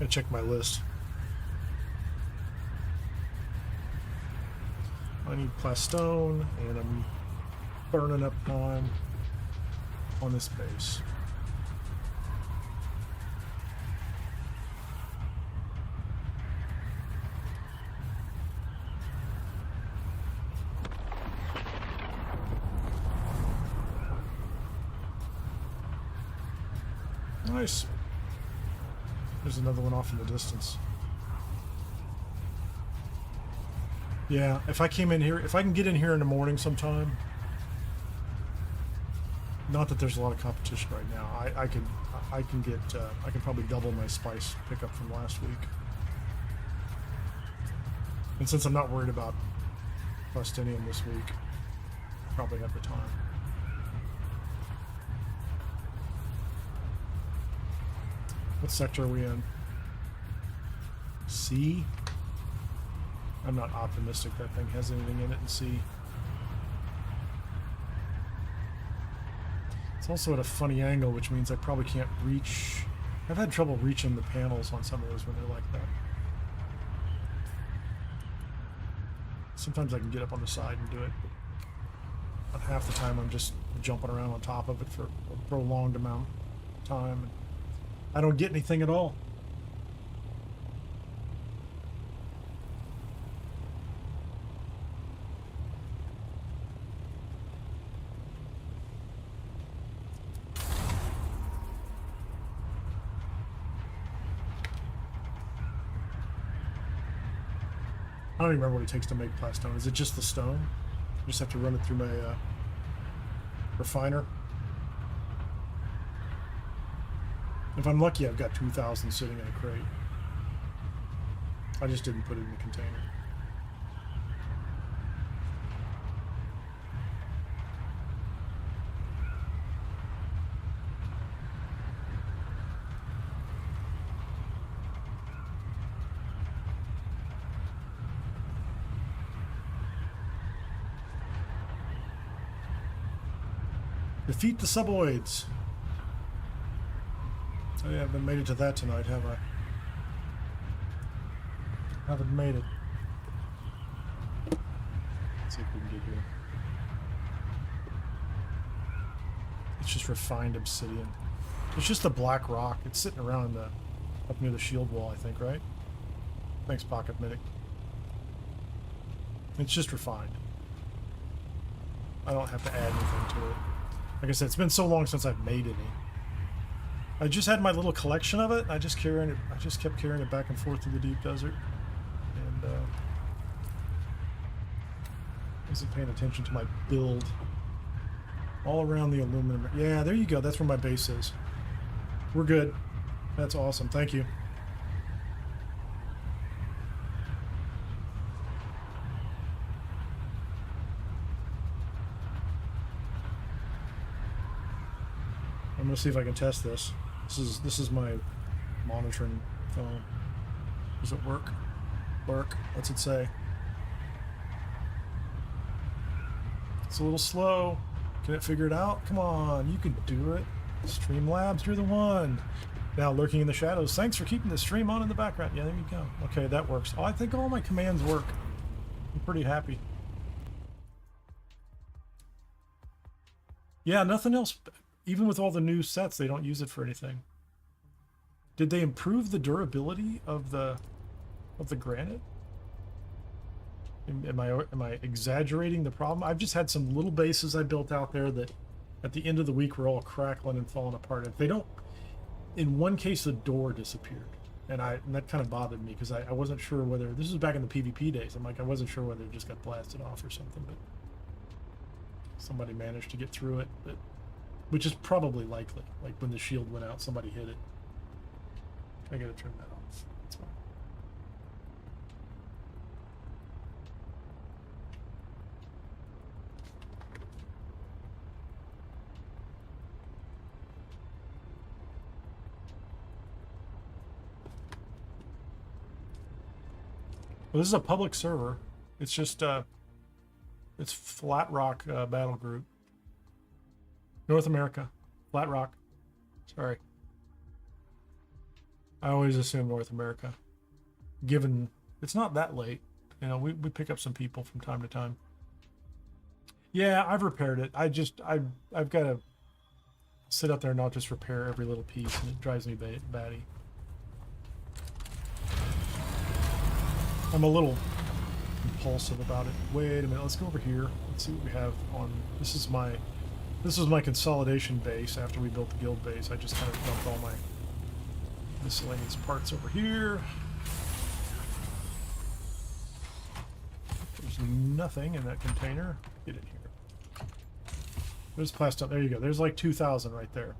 I check my list. I need plastone, and I'm burning up time on this base. Nice. There's another one off in the distance. Yeah, if I came in here, if I can get in here in the morning sometime. Not that there's a lot of competition right now. I can probably double my spice pickup from last week. And since I'm not worried about Plastinium this week, probably have the time. What sector are we in? C? I'm not optimistic that thing has anything in it in C. It's also at a funny angle, which means I probably can't reach... I've had trouble reaching the panels on some of those when they're like that. Sometimes I can get up on the side and do it. But half the time I'm just jumping around on top of it for a prolonged amount of time. I don't get anything at all. I don't even remember what it takes to make plastone. Is it just the stone? You just have to run it through my refiner. If I'm lucky, I've got 2,000 sitting in a crate. I just didn't put it in the container. Defeat the suboids. Oh yeah, I haven't made it to that tonight, have I? Haven't made it. Let's see if we can get here. It's just refined obsidian. It's just a black rock. It's sitting around in the, up near the shield wall, I think, right? Thanks, Pocket Medic. It's just refined. I don't have to add anything to it. Like I said, it's been so long since I've made any. I just had my little collection of it. I just kept carrying it back and forth through the deep desert, and wasn't paying attention to my build. All around the aluminum. Yeah, there you go. That's where my base is. We're good. That's awesome. Thank you. I'm gonna see if I can test this. This is my monitoring phone. Does it work? Work. What's it say? It's a little slow. Can it figure it out? Come on, you can do it. Streamlabs, you're the one. Now lurking in the shadows. Thanks for keeping the stream on in the background. Yeah, there you go. Okay, that works. Oh, I think all my commands work. I'm pretty happy. Yeah, nothing else. Even with all the new sets, they don't use it for anything. Did they improve the durability of the granite? Am I exaggerating the problem? I've just had some little bases I built out there that at the end of the week were all crackling and falling apart. If they don't, in one case the door disappeared, and that kind of bothered me because I wasn't sure whether this was back in the PvP days. I'm like, I wasn't sure whether it just got blasted off or something, but somebody managed to get through it. But which is probably likely. Like when the shield went out, somebody hit it. I gotta turn that off. That's fine. Well, this is a public server. It's just it's Flat Rock Battle Group. North America. Flat Rock. Sorry. I always assume North America, given it's not that late. You know, we pick up some people from time to time. Yeah, I've repaired it. I've got to sit out there and not just repair every little piece, and it drives me batty. I'm a little impulsive about it. Wait a minute, let's go over here. Let's see what we have on. This is my consolidation base after we built the guild base. I just kind of dumped all my miscellaneous parts over here. There's nothing in that container. Get in here. There's plastic. There you go. There's like 2,000 right there.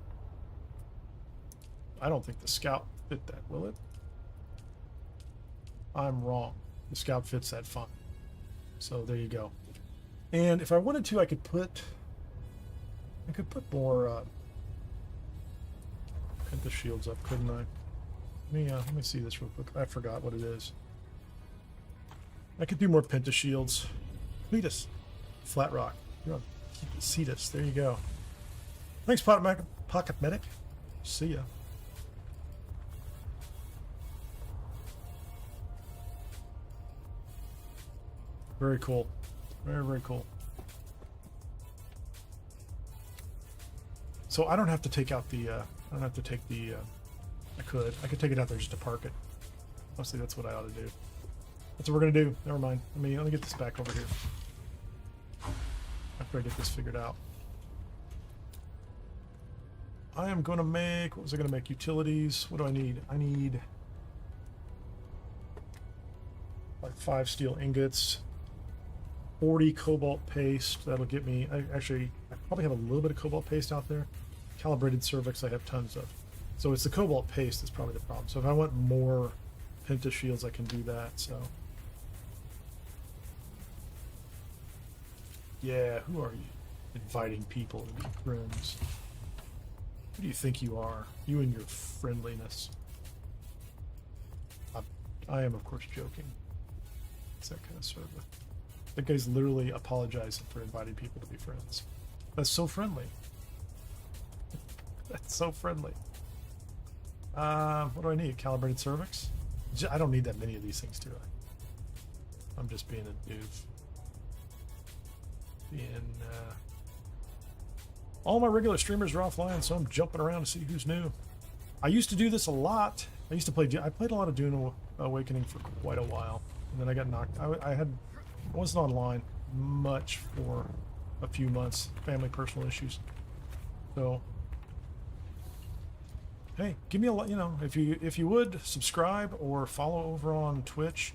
I don't think the Scout fit that, will it? I'm wrong. The Scout fits that fine. So there you go. And if I wanted to, I could put more penta shields up, couldn't I? Let me see this real quick. I forgot what it is. I could do more penta shields. Cletus, Flat Rock. You're on Cetus. There you go. Thanks, Pocket Medic. See ya. Very cool. Very, very cool. So I don't have to take out the, I don't have to take the, I could take it out there just to park it. Honestly, that's what I ought to do. That's what we're going to do. Never mind. Let me get this back over here. After I get this figured out. I am going to make, what was I going to make? Utilities. What do I need? I need like 5 steel ingots. 40 cobalt paste. That'll get me. I probably have a little bit of cobalt paste out there. Calibrated cervix I have tons of. So it's the cobalt paste that's probably the problem. So if I want more penta shields, I can do that. So yeah, who are you? Inviting people to be friends. Who do you think you are? You and your friendliness. I am, of course, joking. It's that kind of server. That guy's literally apologizing for inviting people to be friends. That's so friendly. That's so friendly. What do I need? Calibrated cervix? I don't need that many of these things, do I? I'm just being a doof. All my regular streamers are offline, so I'm jumping around to see who's new. I used to do this a lot. I played a lot of Dune Awakening for quite a while, and then I got knocked. I wasn't online much for a few months, family personal issues. So hey, give me a lot, if you would subscribe or follow over on Twitch.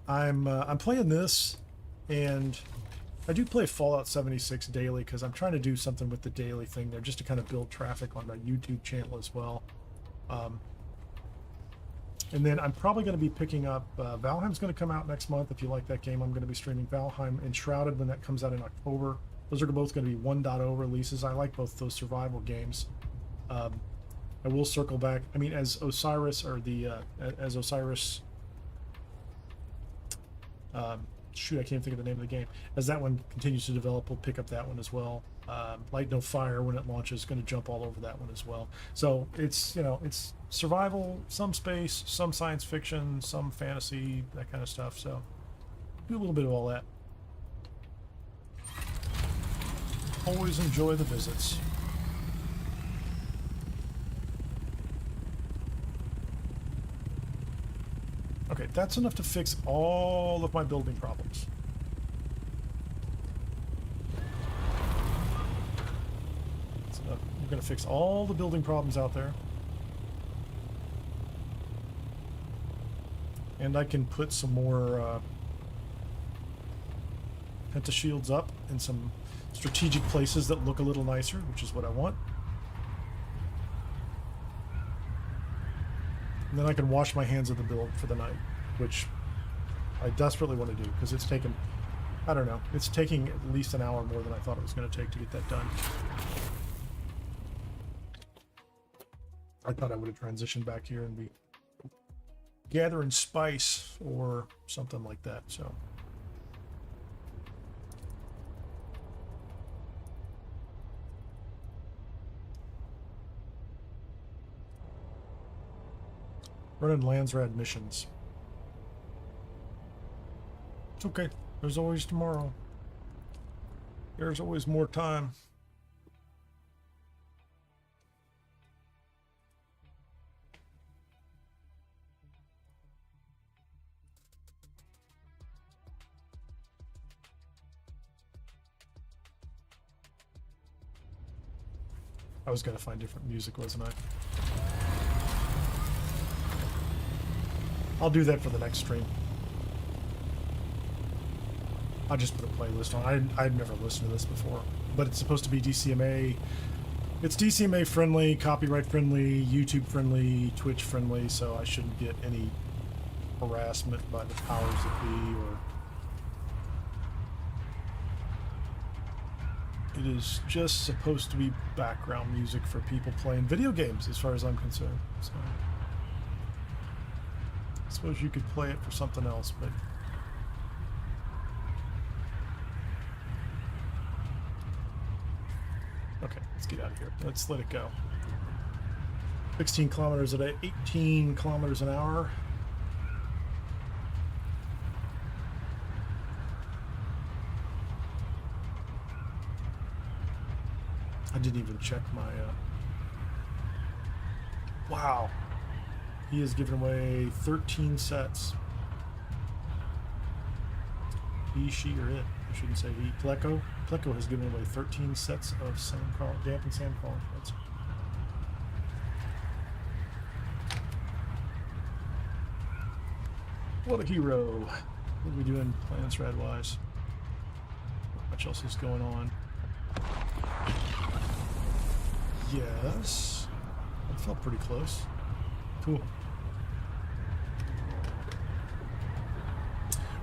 I'm playing this, and I do play Fallout 76 daily because I'm trying to do something with the daily thing there just to kind of build traffic on my YouTube channel as well. And then I'm probably going to be picking up Valheim's going to come out next month. If you like that game, I'm going to be streaming Valheim and Shrouded when that comes out in October. Those are both going to be 1.0 releases. I like both those survival games. I will circle back. I mean, as Osiris shoot, I can't think of the name of the game. As that one continues to develop, we'll pick up that one as well. Light No Fire, when it launches, is going to jump all over that one as well. So it's, it's survival, some space, some science fiction, some fantasy, that kind of stuff. So do a little bit of all that. Always enjoy the visits. Okay, that's enough to fix all of my building problems. That's enough. I'm going to fix all the building problems out there. And I can put some more penta shields up in some strategic places that look a little nicer, which is what I want. And then I can wash my hands of the build for the night, which I desperately want to do because it's taken, I don't know, it's taking at least an hour more than I thought it was going to take to get that done. I thought I would have transitioned back here and be gathering spice or something like that, so. Running Landsraad missions. It's okay. There's always tomorrow. There's always more time. I was gonna find different music, wasn't I? I'll do that for the next stream. I'll just put a playlist on. I'd never listened to this before, but it's supposed to be DCMA. It's DCMA friendly, copyright friendly, YouTube friendly, Twitch friendly, so I shouldn't get any harassment by the powers that be, or... It is just supposed to be background music for people playing video games, as far as I'm concerned. So I suppose you could play it for something else, but... Okay, let's get out of here. Let's let it go. 16 kilometers a day, 18 kilometers an hour. I didn't even check my, Wow. He has given away 13 sets. He, she, or it. I shouldn't say he. Pleco. Pleco has given away 13 sets of dampened sand calling sets. What a hero. What are we doing Landsraad wise? Not much else is going on. Yes. That felt pretty close. Cool.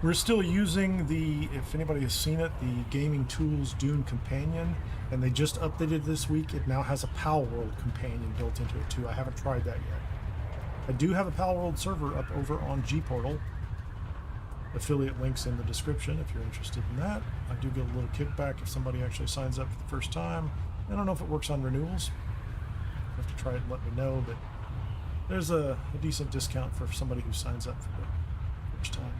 We're still using the, if anybody has seen it, the Gaming Tools Dune Companion, and they just updated this week. It now has a Pal World companion built into it too. I haven't tried that yet. I do have a Pal World server up over on Gportal. Affiliate links in the description if you're interested in that. I do get a little kickback if somebody actually signs up for the first time. I don't know if it works on renewals. You have to try it and let me know, but there's a decent discount for somebody who signs up for the first time.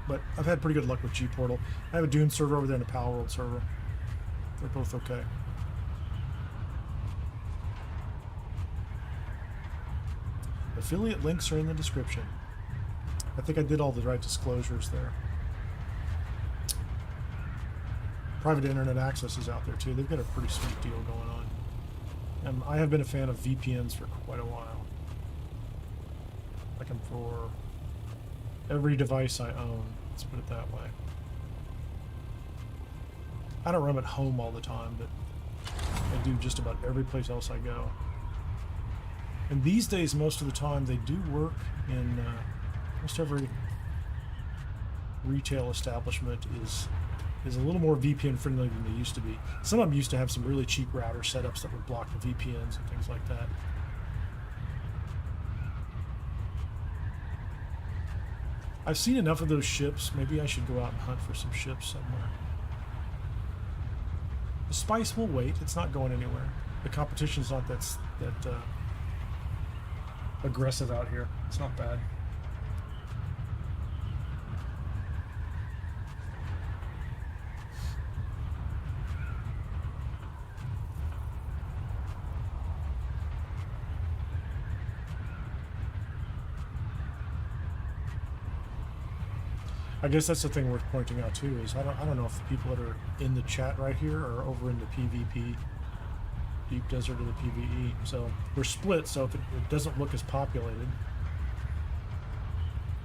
But I've had pretty good luck with Gportal. I have a Dune server over there and a Pal World server. They're both okay. Affiliate links are in the description. I think I did all the right disclosures there. Private internet access is out there too. They've got a pretty sweet deal going on. And I have been a fan of VPNs for quite a while. Like them for every device I own. Let's put it that way. I don't run them at home all the time, but I do just about every place else I go. And these days, most of the time, they do work in almost every retail establishment is a little more VPN friendly than they used to be. Some of them used to have some really cheap router setups that would block the VPNs and things like that. I've seen enough of those ships. Maybe I should go out and hunt for some ships somewhere. The spice will wait. It's not going anywhere. The competition's not that aggressive out here. It's not bad. I guess that's the thing worth pointing out too, is I don't know if the people that are in the chat right here are over in the PvP, Deep Desert or the PvE. So we're split, so if it doesn't look as populated.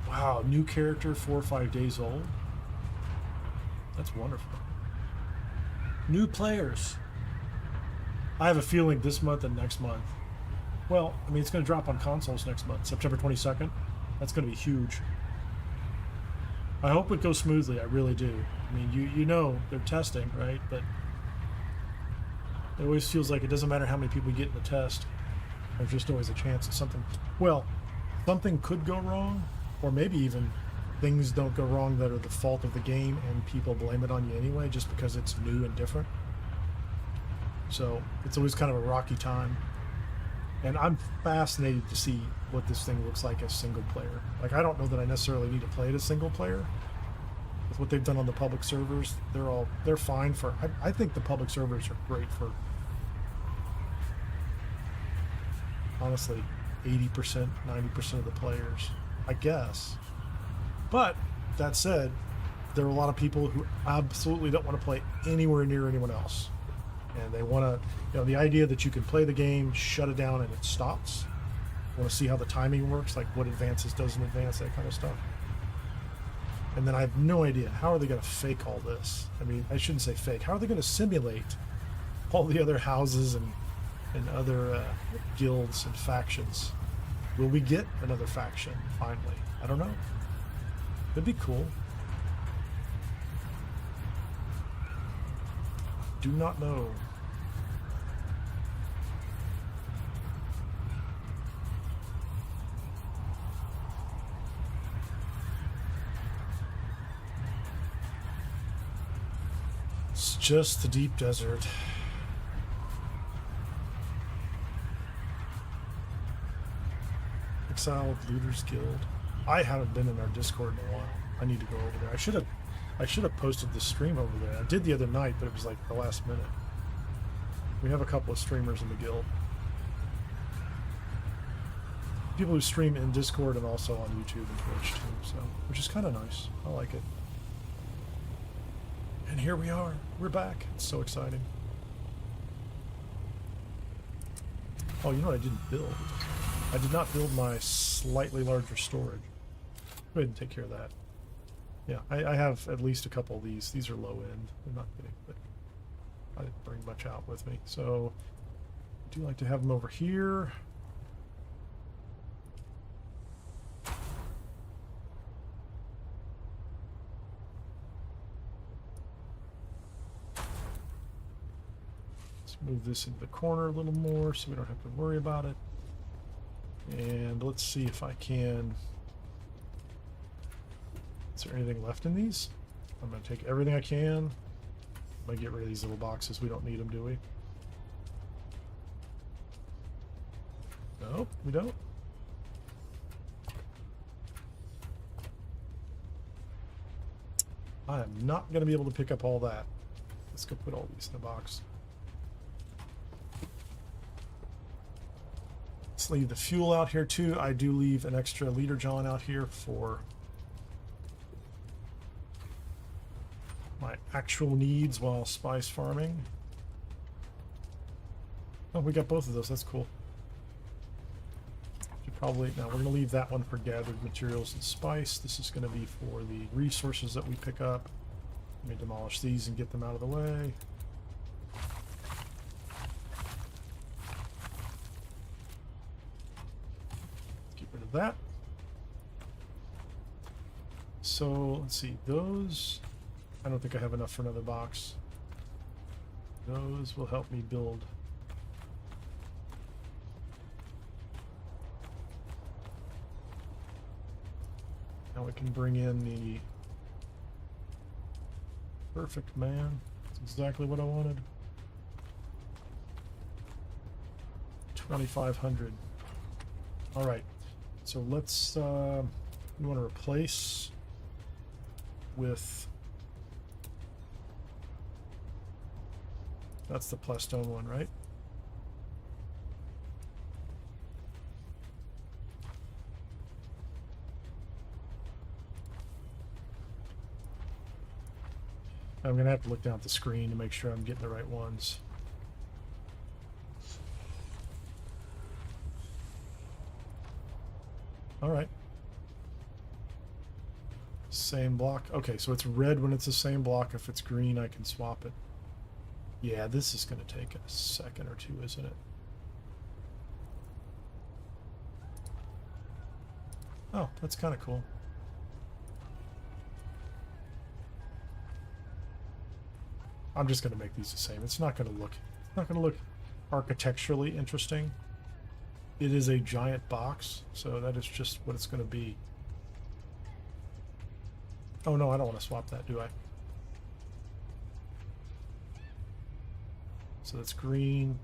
Wow, new character, 4 or 5 days old. That's wonderful. New players. I have a feeling this month and next month. Well, I mean, it's going to drop on consoles next month, September 22nd. That's going to be huge. I hope it goes smoothly. I really do. I mean, you know they're testing, right? But it always feels like it doesn't matter how many people get in the test. There's just always a chance that something... Well, something could go wrong, or maybe even things don't go wrong that are the fault of the game and people blame it on you anyway just because it's new and different. So it's always kind of a rocky time. And I'm fascinated to see what this thing looks like as single player. Like, I don't know that I necessarily need to play it as single player. With what they've done on the public servers, they're fine for. I think the public servers are great for, honestly, 80%, 90% of the players, I guess. But that said, there are a lot of people who absolutely don't want to play anywhere near anyone else. And they want to, the idea that you can play the game, shut it down, and it stops. Want to see how the timing works, like what advances doesn't advance, that kind of stuff. And then I have no idea, how are they going to fake all this? I mean, I shouldn't say fake. How are they going to simulate all the other houses and other guilds and factions? Will we get another faction, finally? I don't know. It'd be cool. Do not know. It's just the deep desert. Exiled Looters Guild. I haven't been in our Discord in a while. I need to go over there. I should have posted this stream over there. I did the other night, but it was like the last minute. We have a couple of streamers in the guild. People who stream in Discord and also on YouTube and Twitch too, so which is kind of nice. I like it. And here we are. We're back. It's so exciting. Oh, you know what I didn't build? I did not build my slightly larger storage. Go ahead and take care of that. Yeah, I have at least a couple of these. These are low end. They're not big, but I didn't bring much out with me. So I do like to have them over here. Let's move this into the corner a little more so we don't have to worry about it. And let's see if I can... Is there anything left in these? I'm going to take everything I can. I'm going to get rid of these little boxes. We don't need them, do we? Nope, we don't. I am not going to be able to pick up all that. Let's go put all these in the box. Let's leave the fuel out here too. I do leave an extra leader John out here for my actual needs while spice farming. Oh, we got both of those. That's cool. Should probably, now we're going to leave that one for gathered materials and spice. This is going to be for the resources that we pick up. Let me demolish these and get them out of the way. Get rid of that. So let's see, those... I don't think I have enough for another box. Those will help me build. Now we can bring in the perfect man. That's exactly what I wanted. 2,500. All right. So let's. We want to replace with. That's the Plastone one, right? I'm going to have to look down at the screen to make sure I'm getting the right ones. All right. Same block. Okay, so it's red when it's the same block. If it's green, I can swap it. Yeah, this is going to take a second or two, isn't it? Oh, that's kind of cool. I'm just going to make these the same. It's not going to look architecturally interesting. It is a giant box, so that is just what it's going to be. Oh no, I don't want to swap that, do I? So that's green.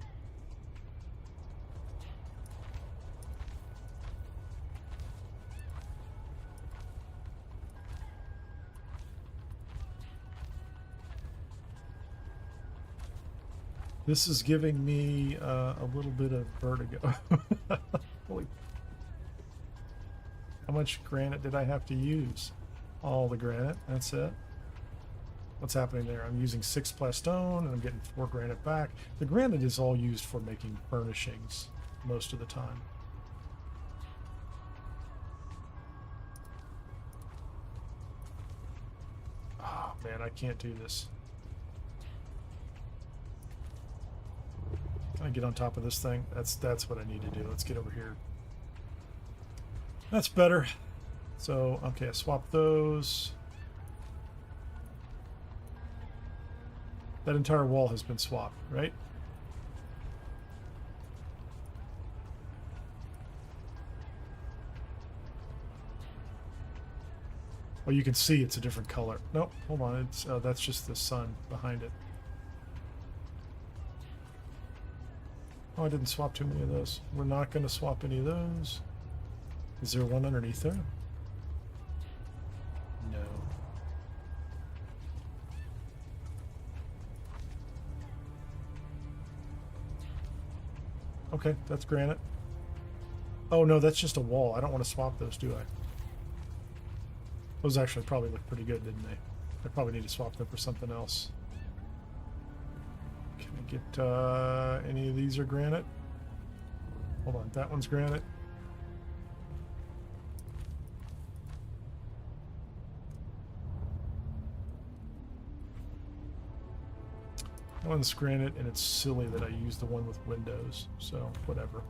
This is giving me a little bit of vertigo. Holy. How much granite did I have to use? All the granite, that's it. What's happening there? I'm using 6 plastone and I'm getting 4 granite back. The granite is all used for making furnishings most of the time. Oh man, I can't do this. Can I get on top of this thing? That's what I need to do. Let's get over here. That's better. So, okay, I swapped those. That entire wall has been swapped, right? Oh, you can see it's a different color. Nope, hold on. It's that's just the sun behind it. Oh, I didn't swap too many of those. We're not going to swap any of those. Is there one underneath there? No. Okay, that's granite. Oh no, that's just a wall. I don't want to swap those, do I? Those actually probably look pretty good, didn't they? I probably need to swap them for something else. Can I get any of these are granite? Hold on, that one's granite. That one's granite, and it's silly that I used the one with windows, so whatever.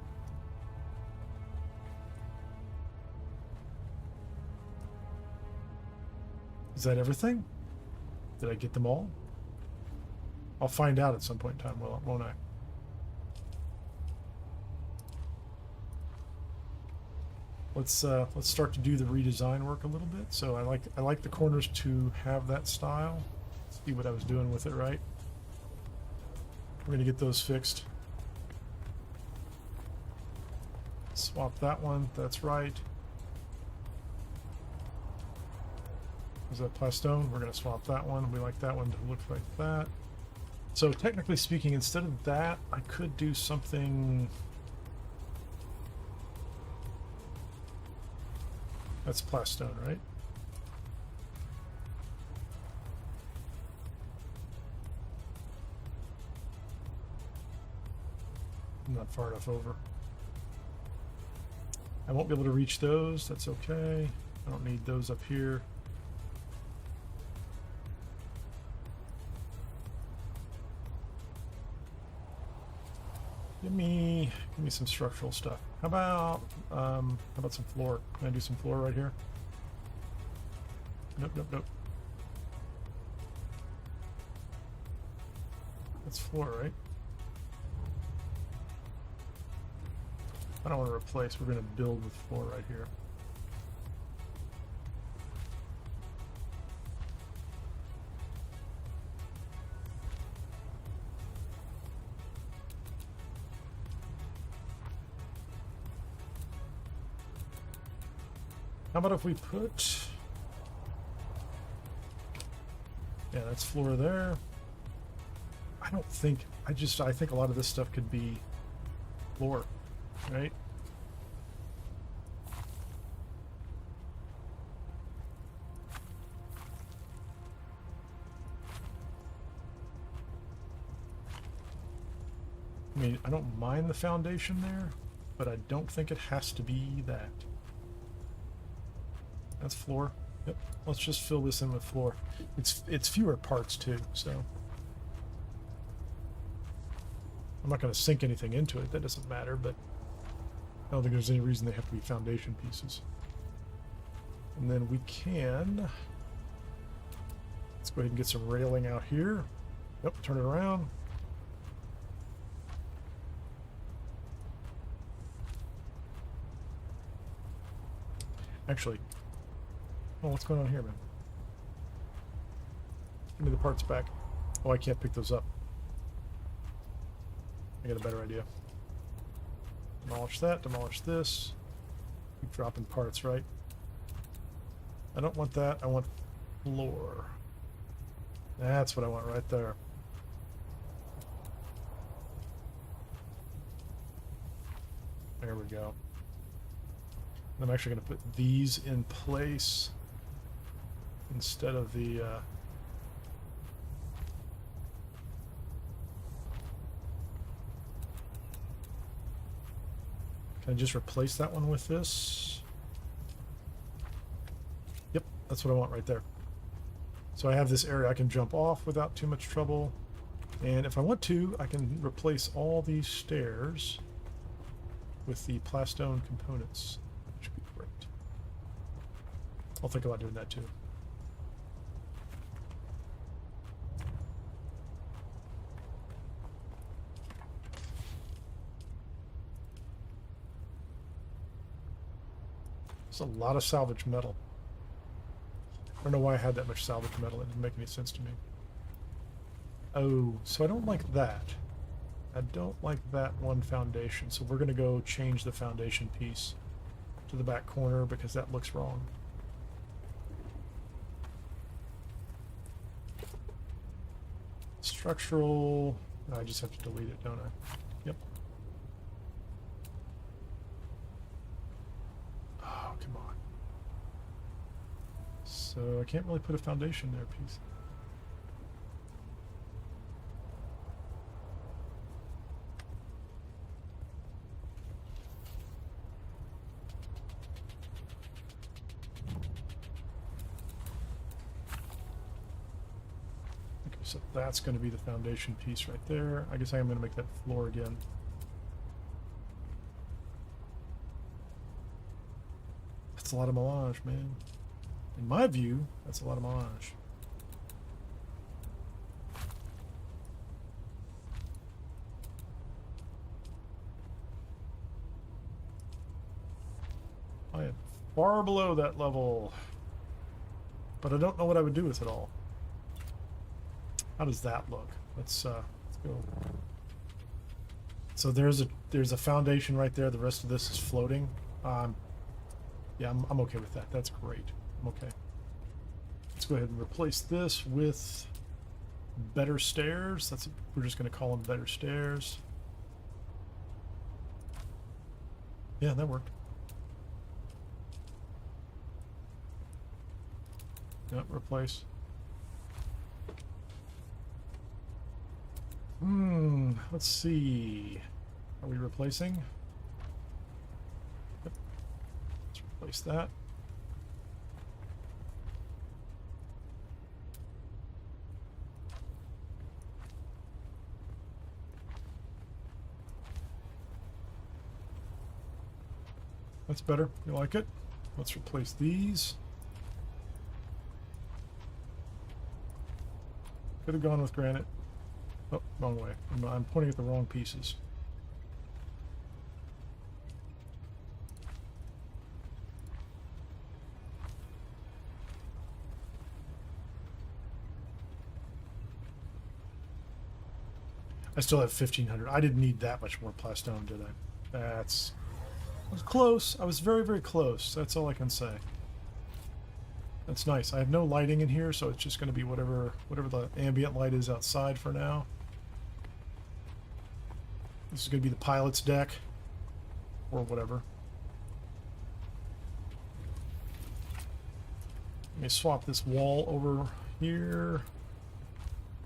Is that everything? Did I get them all? I'll find out at some point in time, won't I? Let's start to do the redesign work a little bit. So I like the corners to have that style. See what I was doing with it, right? We're gonna get those fixed. Swap that one. That's right. Is that plastone? We're going to swap that one. We like that one to look like that. So technically speaking, instead of that, I could do something... That's plastone, right? I'm not far enough over. I won't be able to reach those. That's okay. I don't need those up here. Give me some structural stuff. How about some floor? Can I do some floor right here? Nope, nope, nope. That's floor, right? I don't want to replace. We're going to build with floor right here. How about if we put... Yeah, that's floor there. I don't think... I think a lot of this stuff could be floor, right? I mean, I don't mind the foundation there, but I don't think it has to be that. That's floor. Yep. Let's just fill this in with floor. It's fewer parts too, so I'm not going to sink anything into it. That doesn't matter, but I don't think there's any reason they have to be foundation pieces. And then we can... Let's go ahead and get some railing out here. Yep, turn it around. Actually... Oh, what's going on here, man? Give me the parts back. Oh, I can't pick those up. I got a better idea. Demolish that, demolish this. Keep dropping parts, right? I don't want that. I want floor. That's what I want right there. There we go. I'm actually going to put these in place instead of the... Can I just replace that one with this? Yep, that's what I want right there. So I have this area I can jump off without too much trouble. And if I want to, I can replace all these stairs with the plastone components. Which would be great. I'll think about doing that too. There's a lot of salvage metal. I don't know why I had that much salvage metal. It didn't make any sense to me. Oh, so I don't like that. I don't like that one foundation. So we're going to go change the foundation piece to the back corner because that looks wrong. Structural... I just have to delete it, don't I? Yep. Oh, come on. So I can't really put a foundation there, piece. Okay, so that's going to be the foundation piece right there. I guess I am going to make that floor again. That's a lot of melange, man. In my view, that's a lot of melange. I am far below that level, but I don't know what I would do with it all. How does that look? Let's go. So there's a foundation right there. The rest of this is floating. Yeah, I'm okay with that. That's great. I'm okay. Let's go ahead and replace this with better stairs. We're just going to call them better stairs. Yeah, that worked. Yep, replace. Let's see. Are we replacing? Yep. Let's replace that. That's better. You like it? Let's replace these. Could have gone with granite. Oh, wrong way. I'm pointing at the wrong pieces. I still have 1,500. I didn't need that much more plastone, did I? I was close. I was very, very close. That's all I can say. That's nice. I have no lighting in here, so it's just going to be whatever the ambient light is outside for now. This is going to be the pilot's deck, or whatever. Let me swap this wall over here.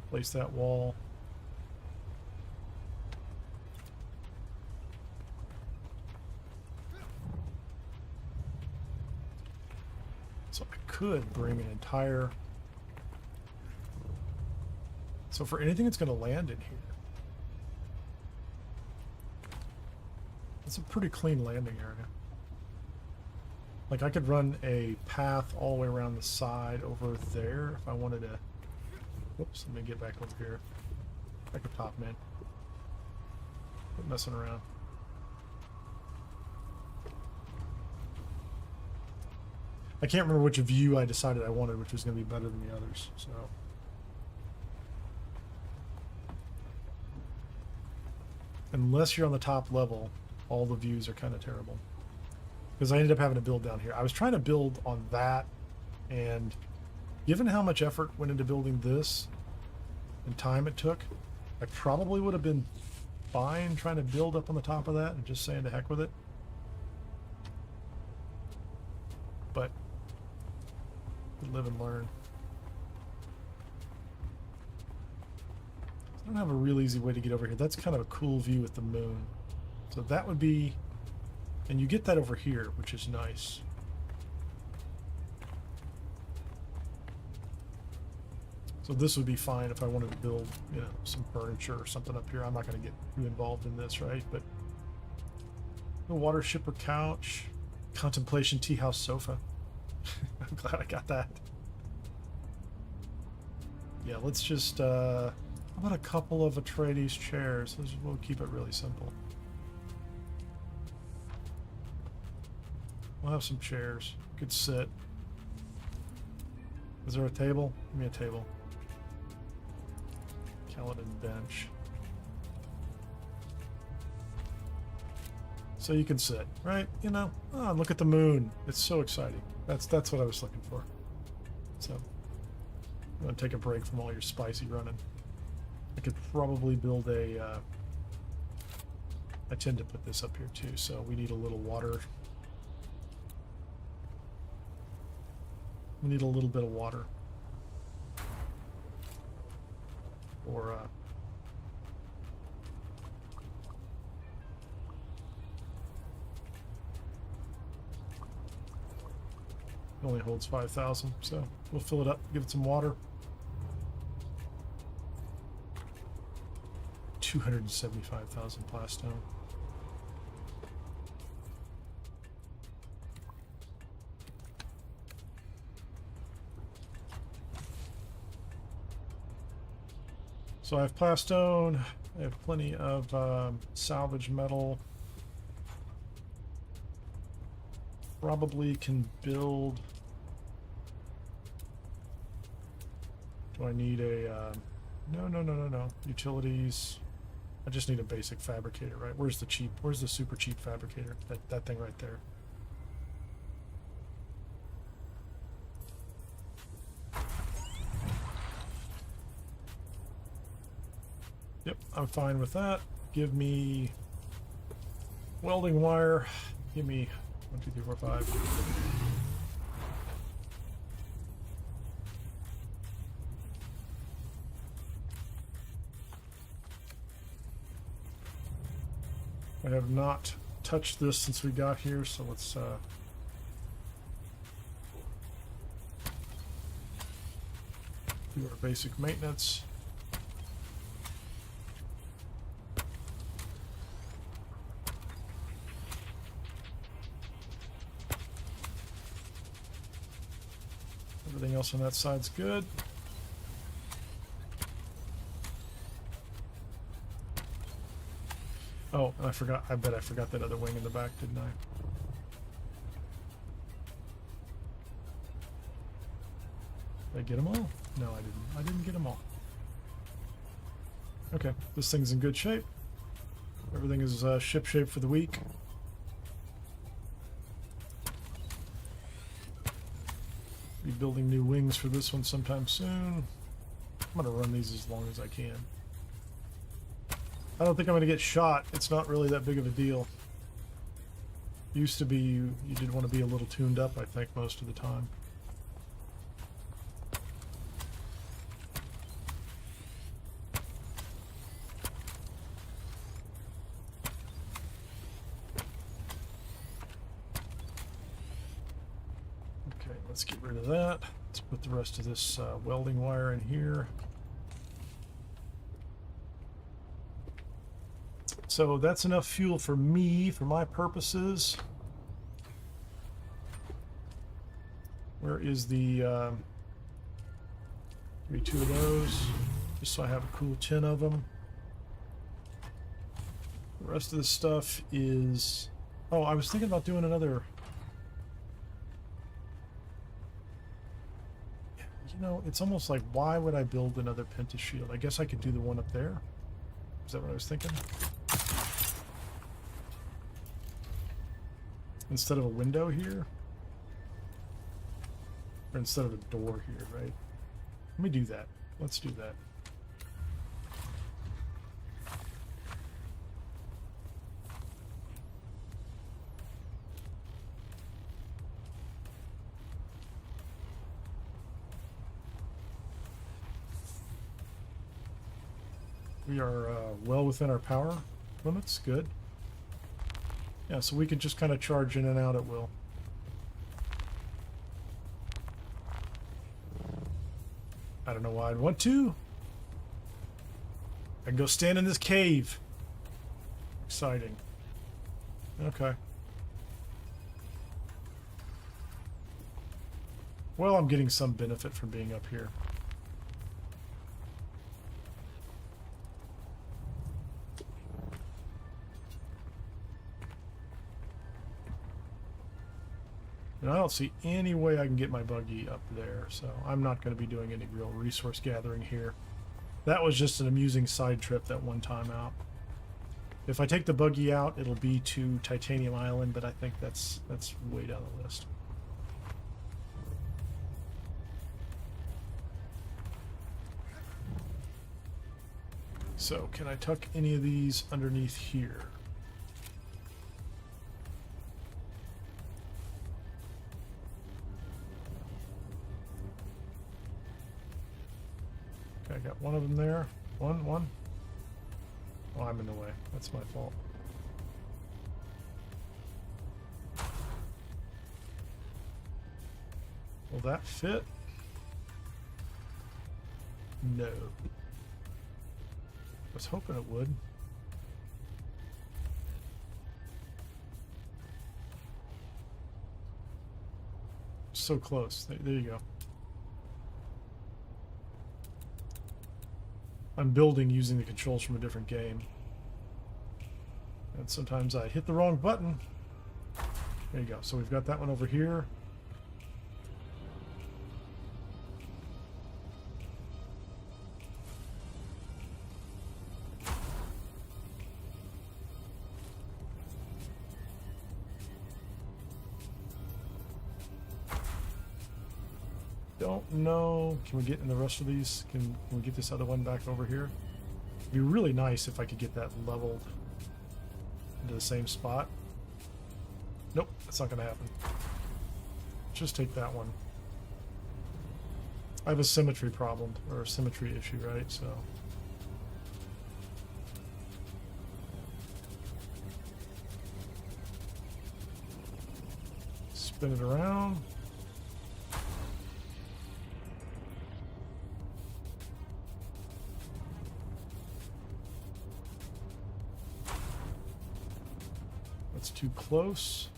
Place that wall. So I could bring an entire... So for anything that's going to land in here, it's a pretty clean landing area. Like I could run a path all the way around the side over there if I wanted to. Whoops, let me get back over here. Back up top, man. Quit messing around. I can't remember which view I decided I wanted, which was going to be better than the others, so. Unless you're on the top level, all the views are kind of terrible. Because I ended up having to build down here. I was trying to build on that, and given how much effort went into building this and time it took, I probably would have been fine trying to build up on the top of that and just saying to heck with it. But we live and learn. I don't have a real easy way to get over here. That's kind of a cool view with the moon. So that would be, and you get that over here, which is nice. So this would be fine if I wanted to build, you know, some furniture or something up here. I'm not going to get too involved in this, right? But the water shipper couch, contemplation tea house sofa. I'm glad I got that. Yeah, let's just, how about a couple of Atreides chairs? We'll keep it really simple. We'll have some chairs. Could sit. Is there a table? Give me a table. Kaladin bench. So you can sit, right? You know, oh, look at the moon. It's so exciting. That's what I was looking for. So I'm gonna take a break from all your spicy running. I could probably build a. I tend to put this up here too, so we need a little water. We need a little bit of water. Or it only holds 5,000, so we'll fill it up, give it some water. 275,000 plastone. So I have plastone, I have plenty of salvage metal. Probably can build. Do I need a no. Utilities. I just need a basic fabricator, right? Where's the super cheap fabricator? That thing right there. Yep, I'm fine with that. Give me welding wire. Give me 1, 2, 3, 4, 5. I have not touched this since we got here, so let's do our basic maintenance. Everything else on that side's good. Oh, and I bet I forgot that other wing in the back, didn't I? Did I get them all? No, I didn't. I didn't get them all. Okay, this thing's in good shape. Everything is ship shape for the week. Be building new wings for this one sometime soon. I'm gonna run these as long as I can. I don't think I'm gonna get shot. It's not really that big of a deal. Used to be you did want to be a little tuned up, I think, most of the time. Okay, let's get rid of that. Let's put the rest of this welding wire in here. So that's enough fuel for me, for my purposes. Where is the... give me 2 of those, just so I have a cool 10 of them. The rest of this stuff is... Oh, I was thinking about doing another... You know, it's almost like, why would I build another Penta shield? I guess I could do the one up there. Is that what I was thinking? Instead of a window here? Or instead of a door here, right? Let me do that. Let's do that. We are well within our power limits. Good. Yeah, so we could just kind of charge in and out at will. I don't know why I'd want to. I can go stand in this cave. Exciting. Okay. Well, I'm getting some benefit from being up here. And I don't see any way I can get my buggy up there, so I'm not going to be doing any real resource gathering here. That was just an amusing side trip that one time out. If I take the buggy out, it'll be to Titanium Island, but I think that's way down the list. So, can I tuck any of these underneath here? Okay, I got one of them there. One. Oh, I'm in the way. That's my fault. Will that fit? No. I was hoping it would. So close. There you go. I'm building using the controls from a different game. And sometimes I hit the wrong button. There you go. So we've got that one over here. Don't know. Can we get in the rest of these? Can we get this other one back over here? It'd be really nice if I could get that leveled into the same spot. Nope, that's not going to happen. Just take that one. I have a symmetry problem, or a symmetry issue, right? So. Spin it around. That's too close.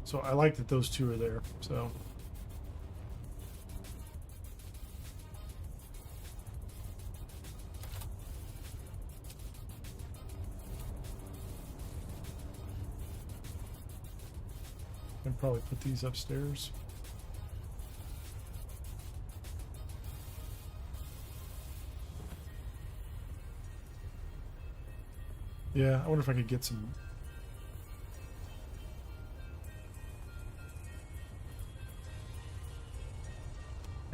So I like that those two are there, so. I can probably put these upstairs. Yeah, I wonder if I could get some.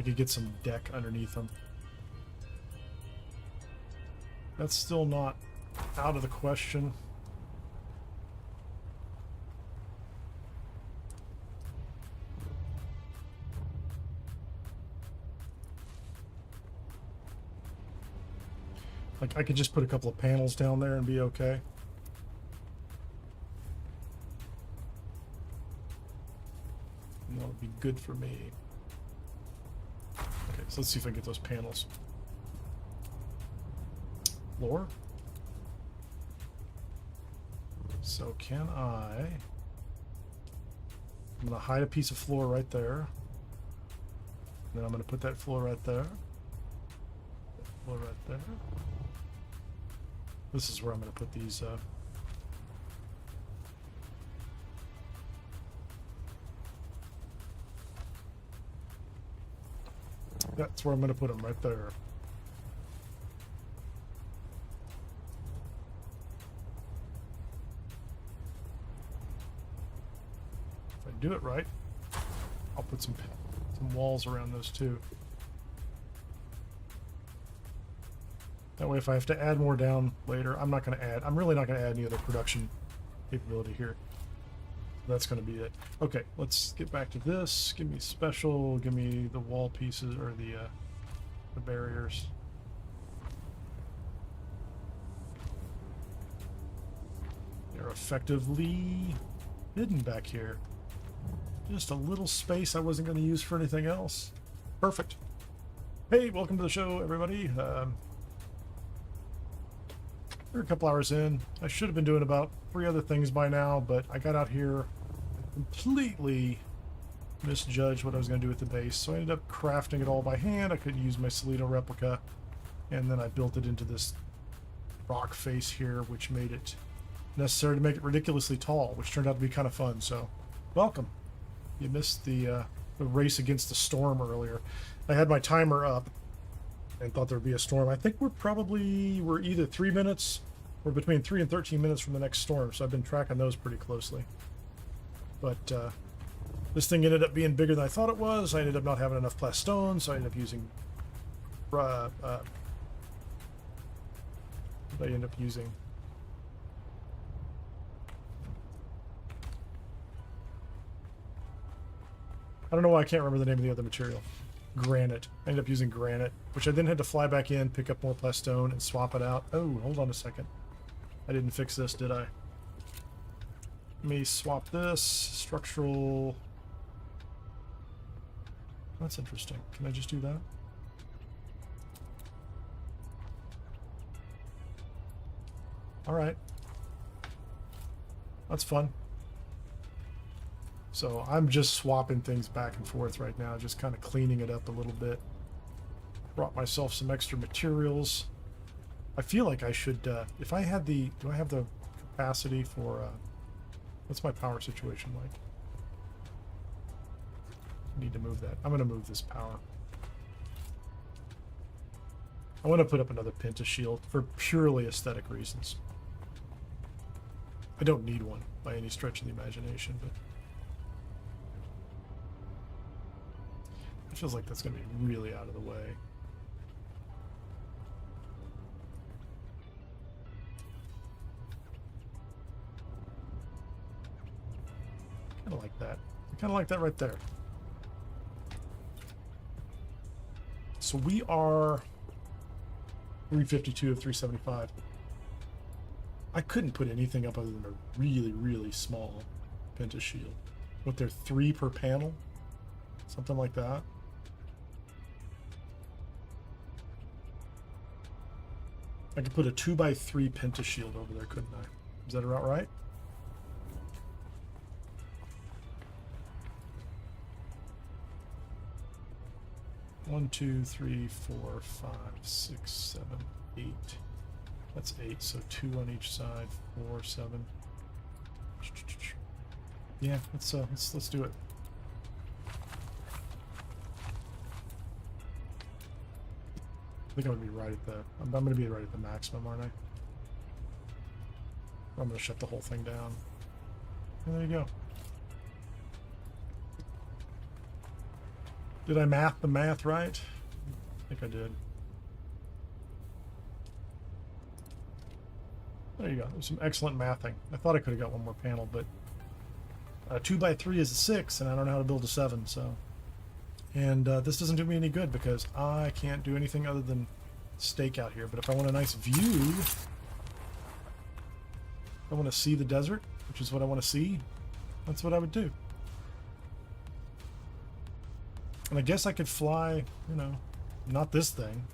I could get some deck underneath them. That's still not out of the question. Like, I could just put a couple of panels down there and be okay. And that would be good for me. Okay, so let's see if I can get those panels. Floor. So can I... I'm going to hide a piece of floor right there. Then I'm going to put that floor right there. That floor right there. This is where I'm going to put these. That's where I'm going to put them, right there. If I do it right, I'll put some walls around those too. That way, if I have to add more down later, I'm not going to add. I'm really not going to add any other production capability here. That's going to be it. Okay, let's get back to this. Give me special. Give me the wall pieces or the barriers. They're effectively hidden back here. Just a little space I wasn't going to use for anything else. Perfect. Hey, welcome to the show, everybody. We're a couple hours in. I should have been doing about 3 other things by now, but I got out here and completely misjudged what I was going to do with the base. So I ended up crafting it all by hand. I couldn't use my Solito replica. And then I built it into this rock face here, which made it necessary to make it ridiculously tall, which turned out to be kind of fun. So, welcome. You missed the race against the storm earlier. I had my timer up and thought there would be a storm. I think we're either 3 minutes or between 3 and 13 minutes from the next storm, so I've been tracking those pretty closely. But this thing ended up being bigger than I thought it was. I ended up not having enough plastone, so I ended up using what did I end up using? I don't know why I can't remember the name of the other material. Granite. I ended up using granite, which I then had to fly back in, pick up more plastone, and swap it out. Oh, hold on a second. I didn't fix this, did I? Let me swap this. Structural. That's interesting. Can I just do that? Alright. That's fun. So I'm just swapping things back and forth right now, just kind of cleaning it up a little bit. Brought myself some extra materials. I feel like I should, if I had the, do I have the capacity for, what's my power situation like? Need to move that. I'm going to move this power. I want to put up another Penta shield for purely aesthetic reasons. I don't need one by any stretch of the imagination, but it feels like that's going to be really out of the way. Kind of like that. Kind of like that right there. So we are 352 of 375. I couldn't put anything up other than a really, really small Penta shield. What, they're 3 per panel? Something like that. I could put a 2x3 Penta shield over there, couldn't I? Is that about right? One, 2, 3, 4, 5, 6, 7, 8. That's 8, so 2 on each side. 4, 7. Yeah, let's do it. I think I'm gonna be right at the. I'm gonna be right at the maximum, aren't I? I'm gonna shut the whole thing down. And there you go. Did I math the math right? I think I did. There you go. There's some excellent mathing. I thought I could have got one more panel, but 2x3 is a 6, and I don't know how to build a 7, so. And this doesn't do me any good because I can't do anything other than stake out here. But if I want a nice view, I want to see the desert, which is what I want to see, that's what I would do. And I guess I could fly, you know, not this thing,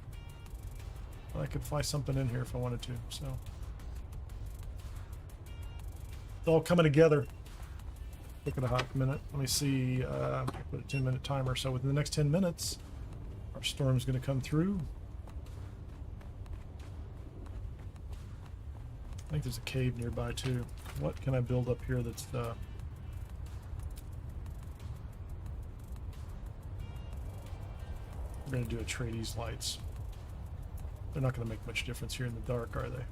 but I could fly something in here if I wanted to, so. It's all coming together. Taking a hot minute. Let me see. Put a 10-minute timer. So within the next 10 minutes, our storm's going to come through. I think there's a cave nearby too. What can I build up here that's the? We're going to do Atreides lights. They're not going to make much difference here in the dark, are they?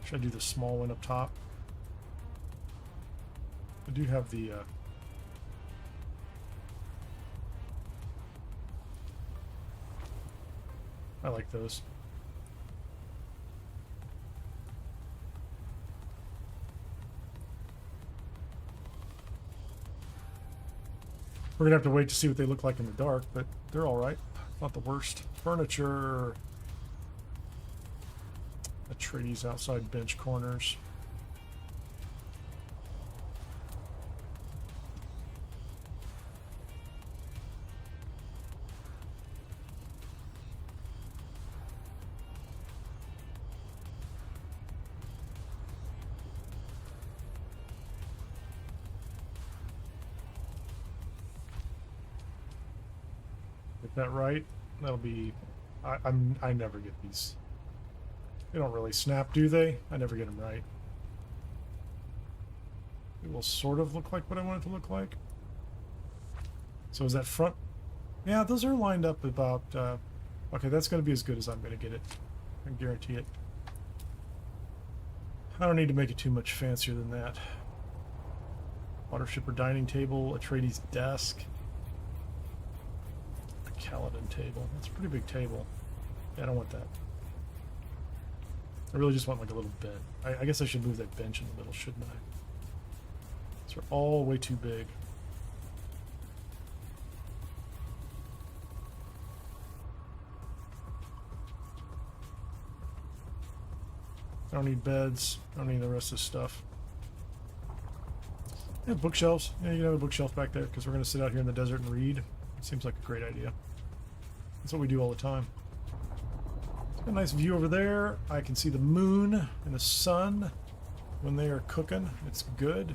Should I do the small one up top? I do have the I like those. We're gonna have to wait to see what they look like in the dark, but they're all right. Not the worst. Furniture. Atreides outside bench corners. Get that right. That'll be. I never get these. They don't really snap, do they? I never get them right. It will sort of look like what I want it to look like. So is that front? Yeah, those are lined up about... okay, that's going to be as good as I'm going to get it. I can guarantee it. I don't need to make it too much fancier than that. Water shipper dining table, Atreides desk. A Kaladin table. That's a pretty big table. Yeah, I don't want that. I really just want like a little bed. I guess I should move that bench in the middle, shouldn't I? These are all way too big. I don't need beds. I don't need the rest of this stuff. Yeah, bookshelves. Yeah, you can have a bookshelf back there because we're going to sit out here in the desert and read. It seems like a great idea. That's what we do all the time. A nice view over there. I can see the moon and the sun when they are cooking. It's good.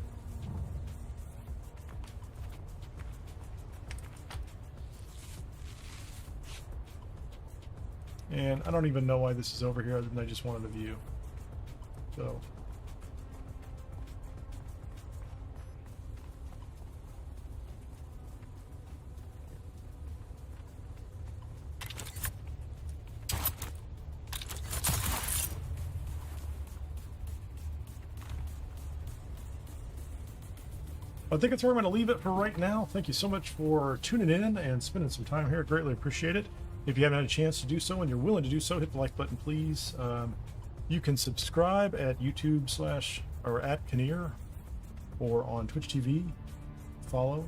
And I don't even know why this is over here other than I just wanted a view. So I think that's where I'm going to leave it for right now. Thank you so much for tuning in and spending some time here. Greatly appreciate it. If you haven't had a chance to do so and you're willing to do so, hit the like button, please. You can subscribe at YouTube/ or at Kinnear, or on Twitch TV. Follow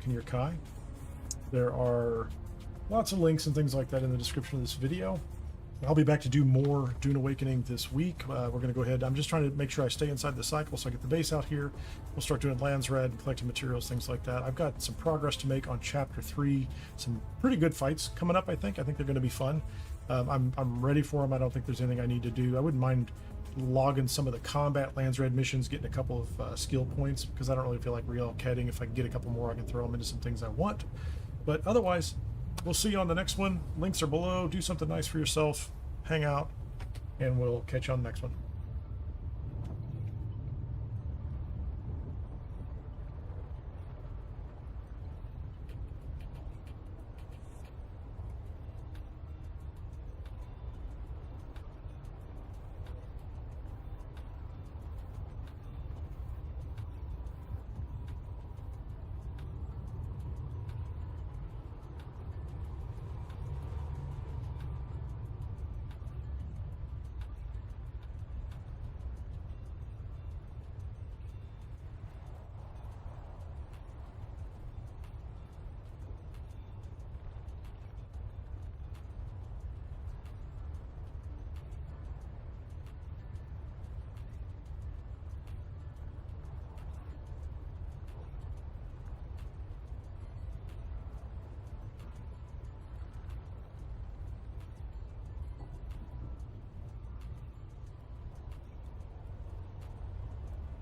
Kinnear Kai. There are lots of links and things like that in the description of this video. I'll be back to do more Dune Awakening this week. We're going to go ahead. I'm just trying to make sure I stay inside the cycle so I get the base out here. We'll start doing Landsraad and collecting materials, things like that. I've got some progress to make on Chapter 3. Some pretty good fights coming up, I think. I think they're going to be fun. I'm ready for them. I don't think there's anything I need to do. I wouldn't mind logging some of the combat Landsraad missions, getting a couple of skill points, because I don't really feel like re-allocating. If I can get a couple more, I can throw them into some things I want. But otherwise, we'll see you on the next one. Links are below. Do something nice for yourself. Hang out, and we'll catch you on the next one.